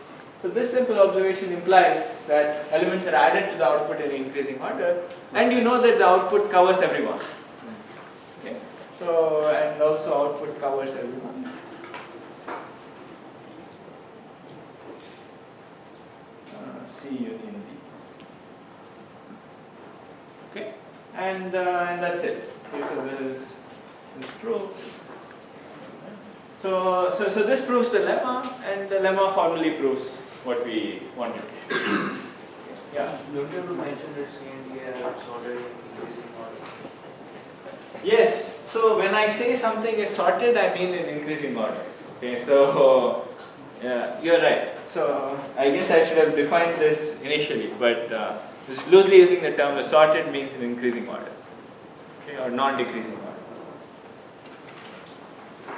[SPEAKER 1] simple observation implies that elements are added to the output in increasing order, and you know that the output covers everyone. Okay. So and also output covers everyone. C union D. Okay, and that's it. Okay, so this proof. So this proves the lemma, and the lemma formally proves what we wanted. Yeah.
[SPEAKER 9] Don't you have to mention that C and D are sorted in increasing order?
[SPEAKER 1] Yes. So when I say something is sorted, I mean in increasing order. Okay. So yeah, you're right. So I guess I should have defined this initially, but just loosely using the term sorted means in increasing order, okay, or non-decreasing order.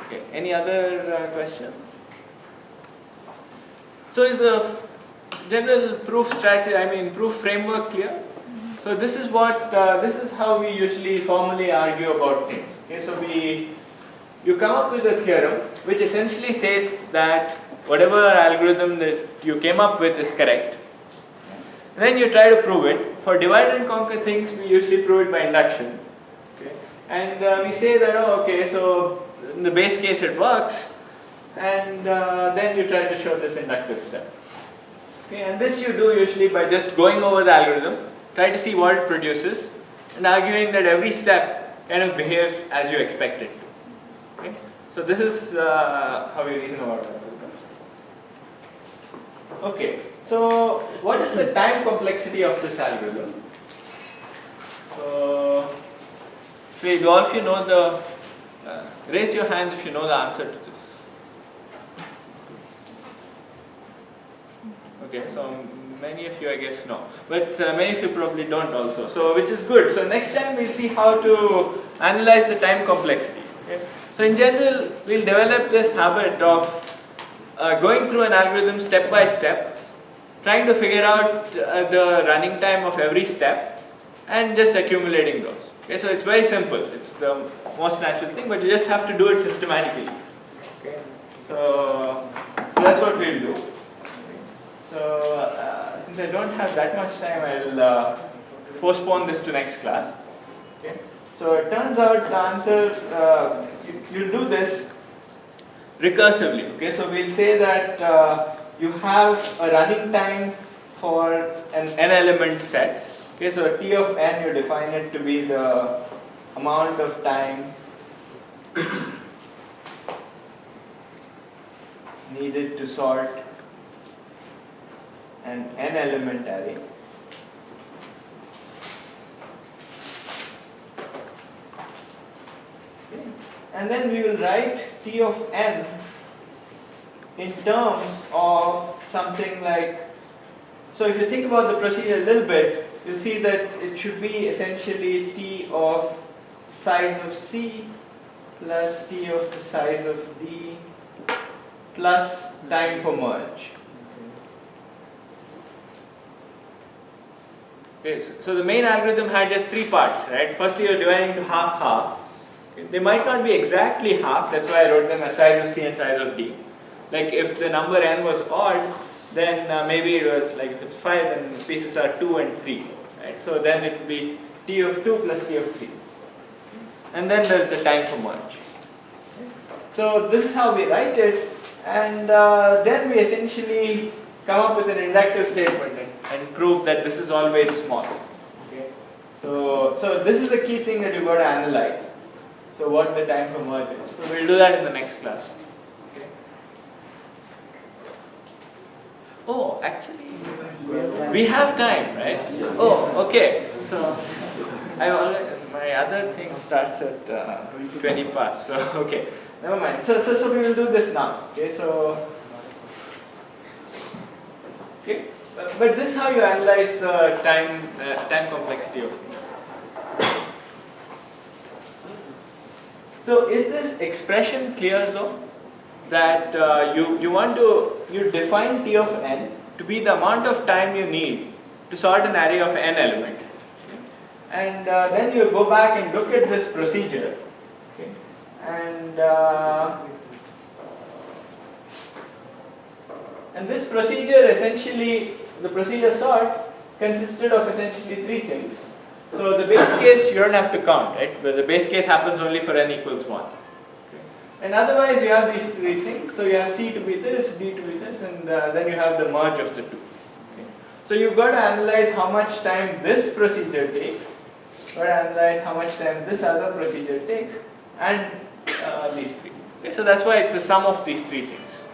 [SPEAKER 1] Okay. Any other questions? So is the general proof strategy, proof framework clear? So this is what this is how we usually formally argue about things. Okay. So you come up with a theorem which essentially says that whatever algorithm that you came up with is correct. And then you try to prove it. For divide and conquer things, we usually prove it by induction. Okay. And we say that, oh, okay, so in the base case it works, and then you try to show this inductive step. Okay. And this you do usually by just going over the algorithm, try to see what it produces, and arguing that every step kind of behaves as you expect it to. Okay. So this is how we reason about it. Okay, so what is the time complexity of this algorithm? So, do all of you know the, raise your hands if you know the answer to this. Okay, so many of you I guess know, but many of you probably don't also, so which is good. So next time we'll see how to analyze the time complexity. Okay? So in general, we'll develop this habit of going through an algorithm step by step, trying to figure out the running time of every step, and just accumulating those. Okay, so it's very simple. It's the most natural thing, but you just have to do it systematically. Okay, so that's what we'll do. So since I don't have that much time, I'll postpone this to next class. Okay. So it turns out the answer, you'll do this recursively. Okay, so we'll say that you have a running time for an n element set. Okay, so T of n, you define it to be the amount of time needed to sort an n element array. Okay. And then we will write T of n in terms of something like, so if you think about the procedure a little bit, you'll see that it should be essentially T of size of C plus T of the size of D plus time for merge. Okay, so the main algorithm had just 3 parts, right? Firstly, you're dividing to half-half. Okay, they might not be exactly half, that's why I wrote them as size of C and size of D. Like if the number n was odd, then maybe it was like if it's 5, then the pieces are 2 and 3, right? So then it would be T of 2 plus T of 3. And then there's the time for merge. So this is how we write it, and then we essentially come up with an inductive statement and prove that this is always small. Okay? So this is the key thing that you've got to analyze. So what the time for merge is. So we'll do that in the next class. Okay? Oh, actually, we have time, right? Oh, okay. So my other thing starts at 20 past. So okay, never mind. So we will do this now. Okay, so okay, but this is how you analyze the time complexity of things. So is this expression clear though? That you define T of n to be the amount of time you need to sort an array of n elements, and then you go back and look at this procedure, okay? And this procedure essentially, the procedure sort consisted of essentially 3 things. So the base case you don't have to count, right? But the base case happens only for n equals 1. And otherwise you have these 3 things. So you have C to be this, D to be this, and then you have the merge of the 2. Okay. So you've got to analyze how much time this procedure takes, you've got to analyze how much time this other procedure takes, and these 3. Okay. So that's why it's the sum of these 3 things.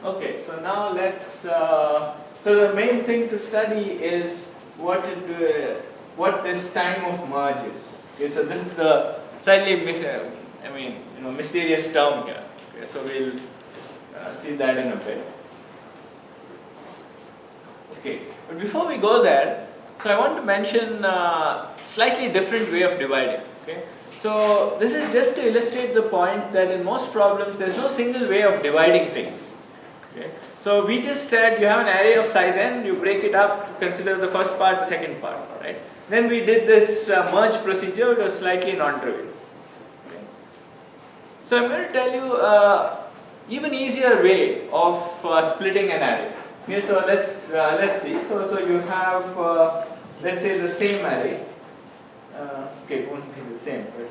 [SPEAKER 1] Okay, so now let's. So the main thing to study is what this time of merge is. Okay, so this is a slightly mysterious term here. Okay, so we'll see that in a bit. Okay, but before we go there, so I want to mention a slightly different way of dividing. Okay, so this is just to illustrate the point that in most problems there's no single way of dividing things. Okay. So we just said you have an array of size n, you break it up, you consider the first part, the second part, right? Then we did this merge procedure, it was slightly non-trivial. Okay. So I'm going to tell you even easier way of splitting an array. Okay, so let's see. So you have let's say the same array. Okay, it won't be the same, but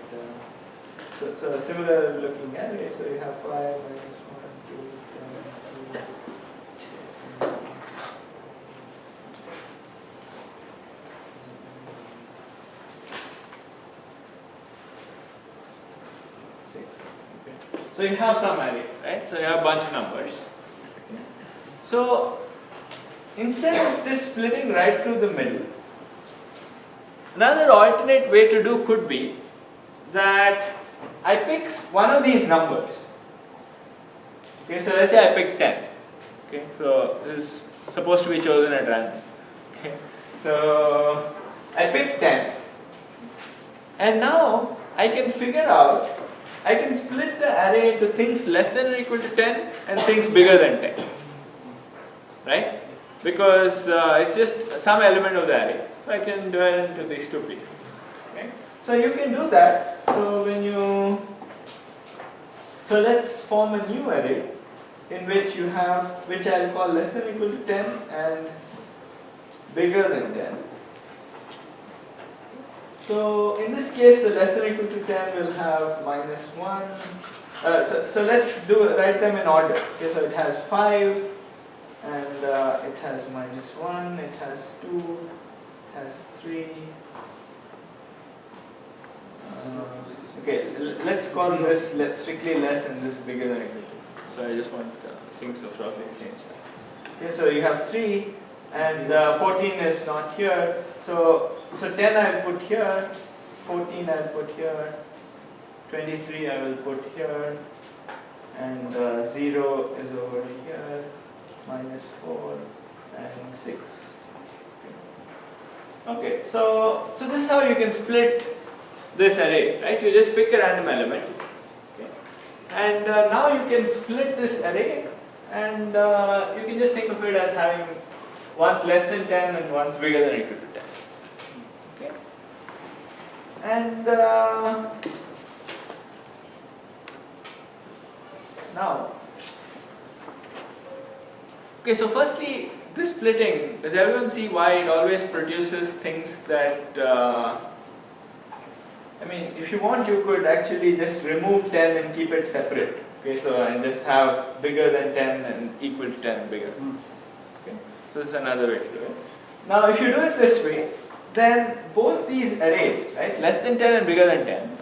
[SPEAKER 1] so a similar looking array. So you have 5 minus 1, 2, 3, 6. Okay. So you have some array, right? So you have a bunch of numbers. Okay. So instead of just splitting right through the middle, another alternate way to do could be that I pick one of these numbers. Okay, so let's say I pick 10. Okay, so this is supposed to be chosen at random. Okay, so I pick 10, and now I can figure out, I can split the array into things less than or equal to 10 and things bigger than 10. Right? Because it's just some element of the array. So I can divide it into these 2 pieces. Okay? So you can do that. So So let's form a new array in which you have, which I'll call less than or equal to 10 and bigger than 10. So in this case, the less than or equal to 10 will have minus 1. So let's write them in order. Okay, so it has 5, and it has minus 1, it has 2, it has 3. Okay, let's call this strictly less and this bigger than or equal to. So I just want things of roughly the same size. Okay, so you have 3, and 14 is not here. So 10 I'll put here, 14 I'll put here, 23 I will put here, and 0 is over here, minus 4 and 6. Okay, so this is how you can split this array, right? You just pick a random element, okay? And now you can split this array, and you can just think of it as having one's less than 10 and one's bigger than or equal to 10. Okay? And now, okay, so firstly, this splitting, does everyone see why it always produces things that, I mean, if you want, you could actually just remove 10 and keep it separate. Okay, so and just have bigger than 10 and equal to 10 bigger. Okay, so this is another way to do it. Now, if you do it this way, then both these arrays, right, less than 10 and bigger than 10,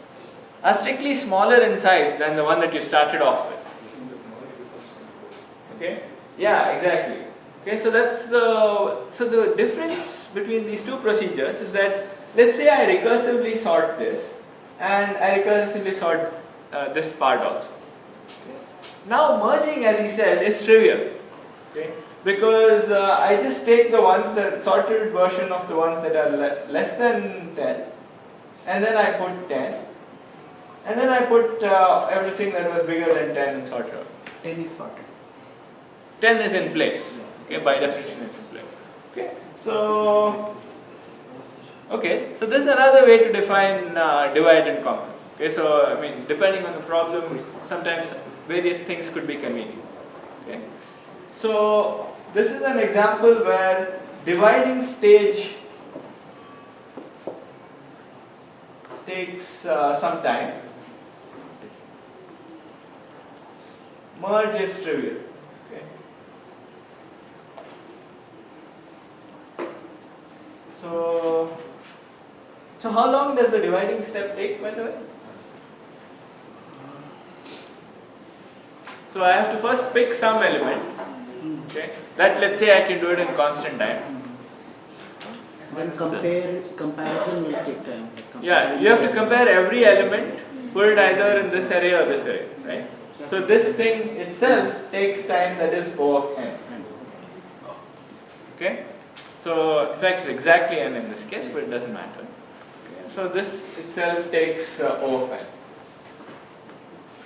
[SPEAKER 1] are strictly smaller in size than the one that you started off with. Okay, yeah, exactly. Okay, so that's the difference between these two procedures is that, let's say I recursively sort this, and I recursively sort this part also. Okay. Now merging, as he said, is trivial. Okay, because I just take the ones that sorted version of the ones that are less than 10, and then I put 10, and then I put everything that was bigger than 10 in sorted.
[SPEAKER 9] 10 is sorted.
[SPEAKER 1] 10 is in place. Okay, by definition it's in place. Okay, so this is another way to define divide and conquer. Okay, so I mean, depending on the problem, sometimes various things could be convenient. Okay, so this is an example where dividing stage takes some time. Merge is trivial. Okay. So how long does the dividing step take, by the way? So I have to first pick some element. Okay. That, let's say I can do it in constant time.
[SPEAKER 9] Then comparison will take time.
[SPEAKER 1] Yeah, you have to compare every element, put it either in this array or this array, right? So this thing itself takes time, that is O of n. Okay? So in fact it's exactly n in this case, but it doesn't matter. Okay. So this itself takes O of n.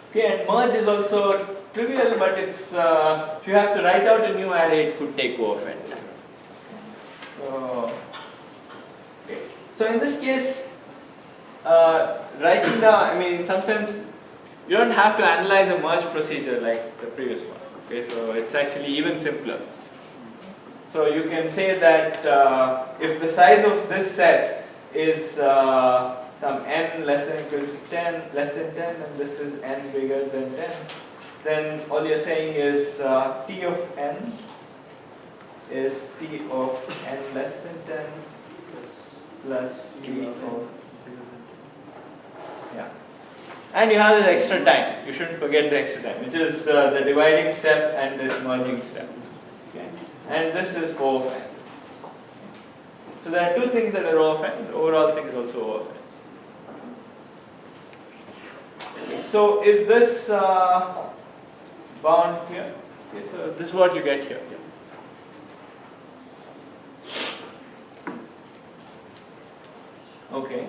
[SPEAKER 1] Okay, and merge is also trivial, but it's if you have to write out a new array, it could take O of n. So in this case, writing down, I mean, in some sense, you don't have to analyze a merge procedure like the previous one. Okay, so it's actually even simpler. So you can say that if the size of this set is some n less than or equal to 10, less than 10, and this is n bigger than 10, then all you're saying is t of n is t of n less than 10 plus t of, yeah. And you have this extra time. You shouldn't forget the extra time, which is the dividing step and this merging step. Okay? And this is O of n. So there are two things that are O of n. The overall thing is also O of n. So is this bound here? Okay, so this is what you get here. Okay.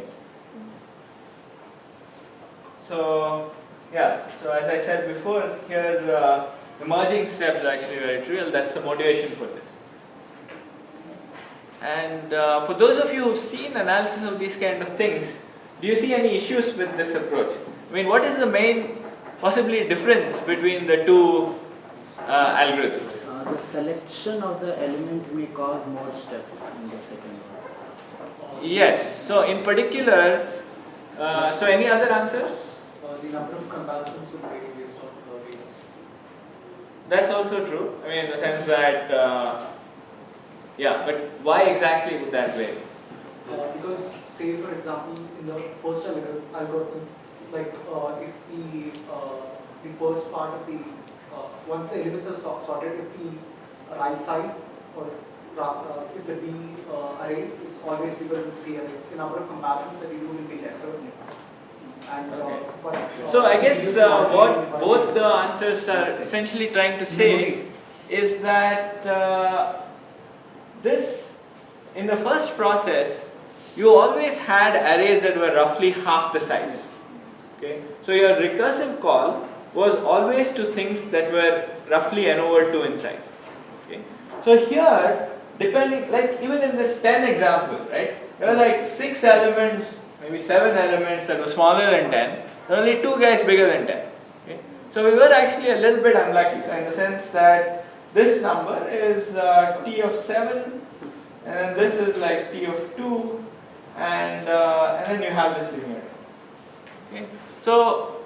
[SPEAKER 1] So yeah, so as I said before, here the merging step is actually very trivial. That's the motivation for this. And for those of you who've seen analysis of these kind of things, do you see any issues with this approach? I mean, what is the main possibly difference between the two algorithms?
[SPEAKER 10] The selection of the element may cause more steps in the second one.
[SPEAKER 1] Yes. So in particular, so any other answers?
[SPEAKER 3] The number of comparisons would vary based on the data.
[SPEAKER 1] That's also true. I mean, in the sense that, yeah, but why exactly would that vary?
[SPEAKER 3] Because, say for example, in the first algorithm, like if the first part of the once the elements are sorted, if the right side or if the B array is always bigger than C array, the number of comparisons that you do will be lesser. And,
[SPEAKER 1] so I guess what both the answers are essentially trying to say is that this, in the first process, you always had arrays that were roughly half the size. Okay? So your recursive call was always to things that were roughly n over 2 in size. Okay? So here, depending, like even in this 10 example, right, there were like 6 elements, maybe 7 elements that were smaller than 10, there were only 2 guys bigger than 10. Okay? So we were actually a little bit unlucky, so in the sense that this number is t of 7, and then this is like t of 2, and then you have this linear. Okay? So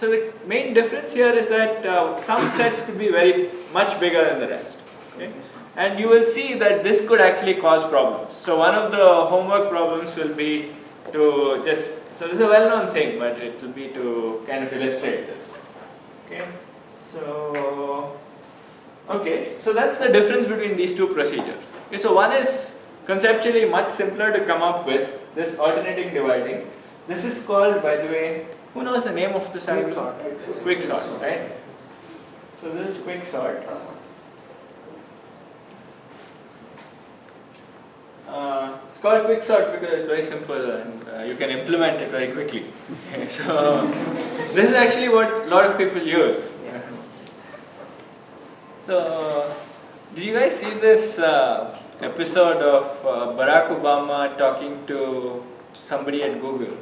[SPEAKER 1] the main difference here is that some sets could be very much bigger than the rest. Okay? And you will see that this could actually cause problems. So one of the homework problems will be to just, so this is a well-known thing, but it will be to kind of illustrate this. Okay? So that's the difference between these two procedures. Okay, so one is conceptually much simpler to come up with, this alternating dividing. This is called, by the way, who knows the name of this algorithm? Quicksort, right? So this is quicksort. It's called quicksort because it's very simple and you can implement it very quickly. Okay, so this is actually what a lot of people use. So, did you guys see this episode of Barack Obama talking to somebody at Google?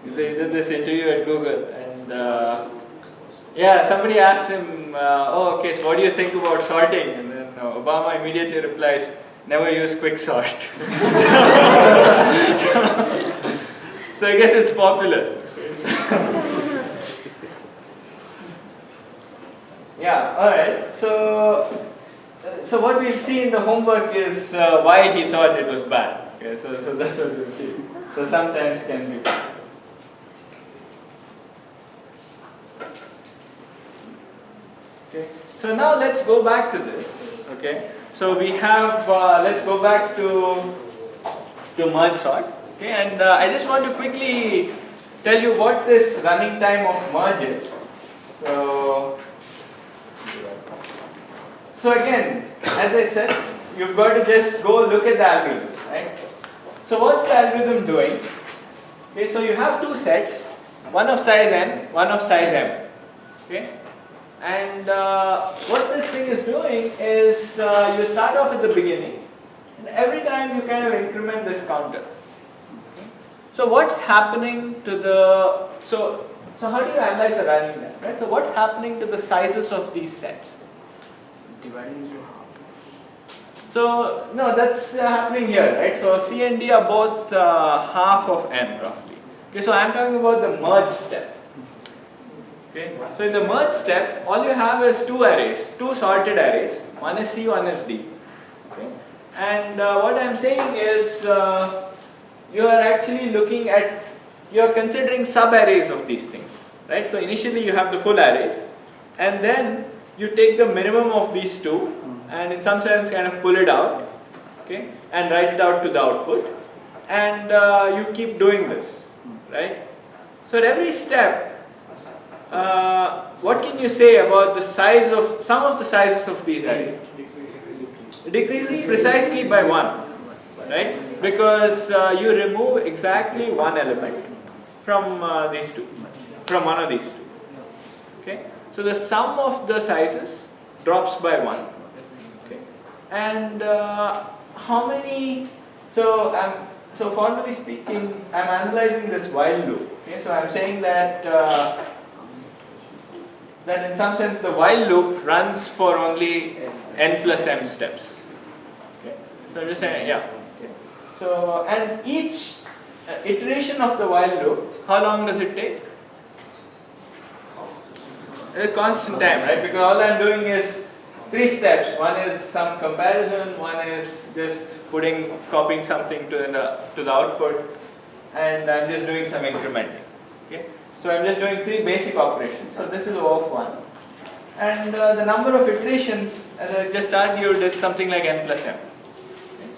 [SPEAKER 1] They did this interview at Google, and yeah, somebody asked him, oh, okay, so what do you think about sorting? And then Obama immediately replies, never use quicksort. So I guess it's popular. Yeah, alright, so what we'll see in the homework is why he thought it was bad. Okay, so that's what we'll see. So sometimes can be bad. Okay. So now let's go back to this. Okay. So we have, let's go back to merge sort. Okay. And I just want to quickly tell you what this running time of merge is. So again, as I said, you've got to just go look at the algorithm, right? So what's the algorithm doing? Okay. So you have two sets, one of size n, one of size m. Okay. And what this thing is doing is you start off at the beginning, and every time you kind of increment this counter. Okay. So what's happening to the, so how do you analyze the running time, right? So what's happening to the sizes of these sets?
[SPEAKER 10] Dividing into half.
[SPEAKER 1] So no, that's happening here, right? So C and D are both half of n roughly. Okay, so I'm talking about the merge step. Okay. So in the merge step, all you have is two arrays, two sorted arrays. One is C, one is D. Okay. And what I'm saying is, you are actually looking at, you are considering sub-arrays of these things, right? So initially you have the full arrays, and then you take the minimum of these two, and in some sense kind of pull it out, okay, and write it out to the output, and you keep doing this, right? So at every step, what can you say about the size of, some of the sizes of these arrays? It decreases precisely by 1, right? Because you remove exactly one element from these two, from one of these two. Okay? So the sum of the sizes drops by 1. Okay? And how many, so formally speaking, I'm analyzing this while loop. Okay? So I'm saying that that in some sense the while loop runs for only n plus m steps. Okay. So I'm just saying, yeah. Okay. So, and each iteration of the while loop, how long does it take? A constant time, right? Because all I'm doing is 3 steps. One is some comparison, one is just copying something to the output, and I'm just doing some incrementing. Okay? So I'm just doing 3 basic operations. So this is O of 1. And the number of iterations, as I just argued, is something like n plus m. Okay?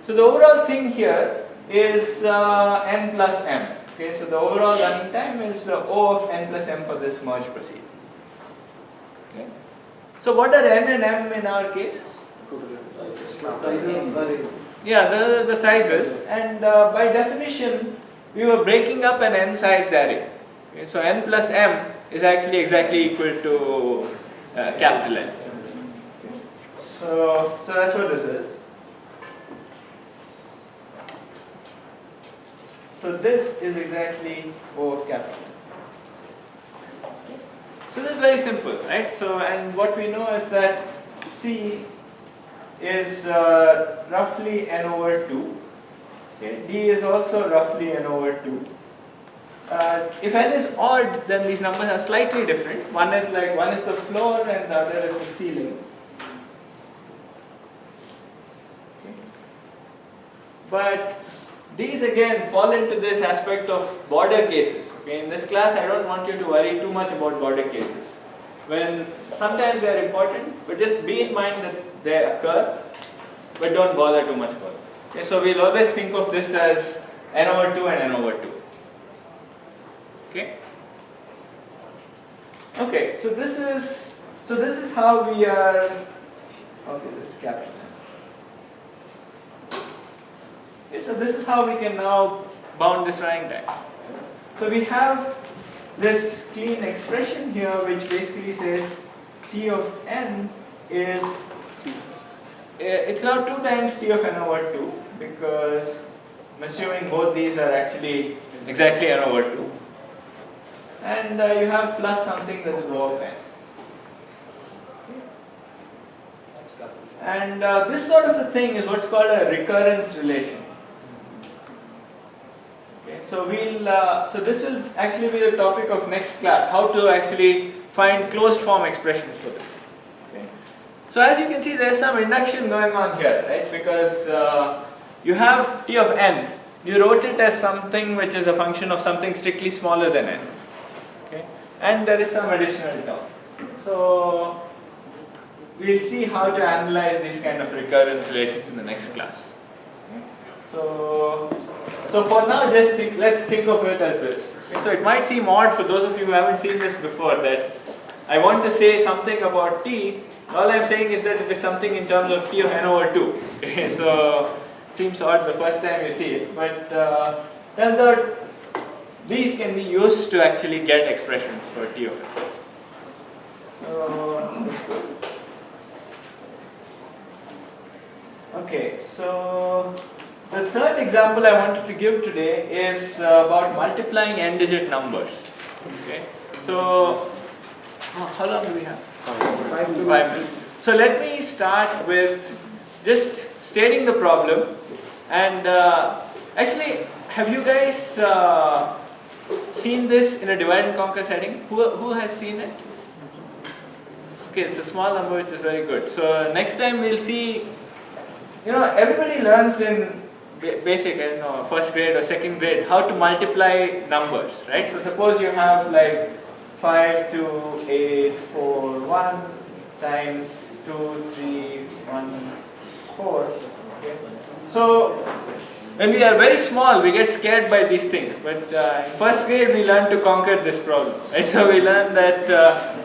[SPEAKER 1] So the overall thing here is n plus m. Okay? So the overall running time is O of n plus m for this merge procedure. Okay. So what are n and m in our case? Yeah, the sizes, and by definition we were breaking up an n-sized array. Okay, so n plus m is actually exactly equal to capital N. Okay. So that's what this is. So this is exactly O of capital N. So this is very simple, right? So, and what we know is that C is roughly n over 2. Okay. D is also roughly n over 2. If n is odd, then these numbers are slightly different. One is the floor and the other is the ceiling. Okay. But these again fall into this aspect of border cases. Okay, in this class, I don't want you to worry too much about border cases. When sometimes they are important, but just be in mind that they occur, but don't bother too much about it. Okay, so we'll always think of this as n over 2 and n over 2. Okay. Okay, so this is how we are. Okay, let's capture that. Okay, so this is how we can now bound this running time. So we have this clean expression here which basically says T of n is, it's now 2 times T of n over 2 because I'm assuming both these are actually exactly n over 2. And you have plus something that's O of n. And this sort of a thing is what's called a recurrence relation. So so this will actually be the topic of next class, how to actually find closed form expressions for this. Okay. So as you can see, there's some induction going on here, right? Because you have T of n, you wrote it as something which is a function of something strictly smaller than n. Okay. And there is some additional term. So we'll see how to analyze these kind of recurrence relations in the next class. Okay. So for now, let's think of it as this. Okay, so it might seem odd for those of you who haven't seen this before that I want to say something about t. All I'm saying is that it is something in terms of t of n over 2. Okay, so seems odd the first time you see it, but turns out these can be used to actually get expressions for t of n. So that's good. Okay, so the third example I wanted to give today is about multiplying n-digit numbers. Okay, so how long do we have? 5 minutes. So let me start with just stating the problem. And actually, have you guys seen this in a divide and conquer setting? Who has seen it? Okay, it's a small number, which is very good. So next time we'll see. Everybody learns in basic, first grade or second grade, how to multiply numbers, right? So suppose you have like 5, 2, 8, 4, 1 times 2, 3, 1, 4. Okay. So when we are very small, we get scared by these things. But in first grade, we learn to conquer this problem, right? So we learn that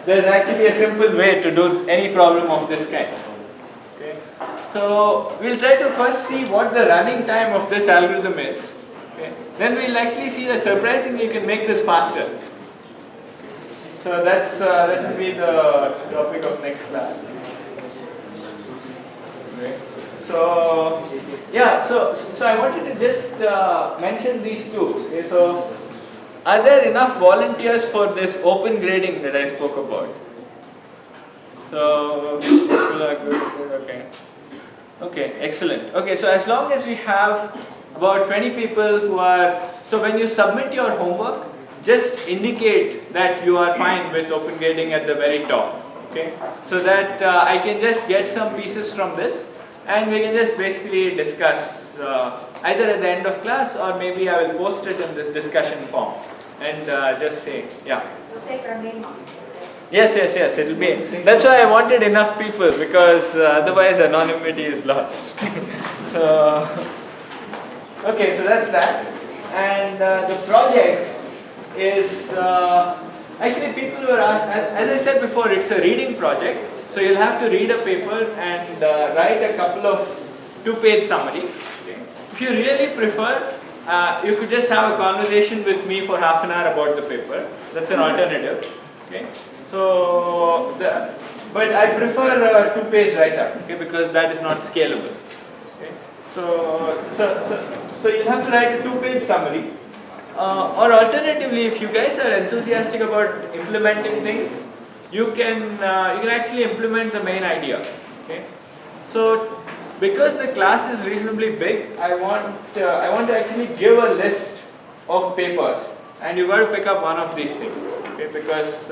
[SPEAKER 1] there's actually a simple way to do any problem of this kind. So we'll try to first see what the running time of this algorithm is. Okay. Then we'll actually see that surprisingly you can make this faster. So that will be the topic of next class. Okay. So yeah, so I wanted to just mention these two. Okay. So are there enough volunteers for this open grading that I spoke about? So people are good. Okay. Okay, excellent. Okay, so as long as we have about 20 people who are, so when you submit your homework, just indicate that you are fine with open grading at the very top. Okay, so that I can just get some pieces from this and we can just basically discuss either at the end of class or maybe I will post it in this discussion form and just say, yeah.
[SPEAKER 4] We'll take our name off.
[SPEAKER 1] Yes, it'll be. That's why I wanted enough people because otherwise anonymity is lost. So, okay, so that's that. And the project is, actually people were asked, as I said before, it's a reading project. So you'll have to read a paper and write a couple of 2-page summary. Okay. If you really prefer, you could just have a conversation with me for half an hour about the paper. That's an alternative. Okay. So, but I prefer a 2-page write-up, okay, because that is not scalable. Okay. So you'll have to write a 2-page summary. Or alternatively, if you guys are enthusiastic about implementing things, you can actually implement the main idea. Okay. So because the class is reasonably big, I want to actually give a list of papers, and you got to pick up one of these things. Okay, because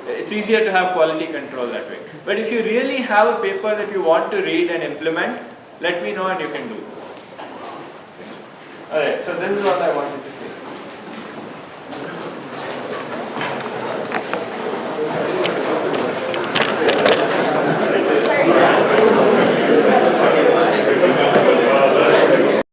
[SPEAKER 1] it's easier to have quality control that way. But if you really have a paper that you want to read and implement, let me know and you can do it. Alright, so this is what I want to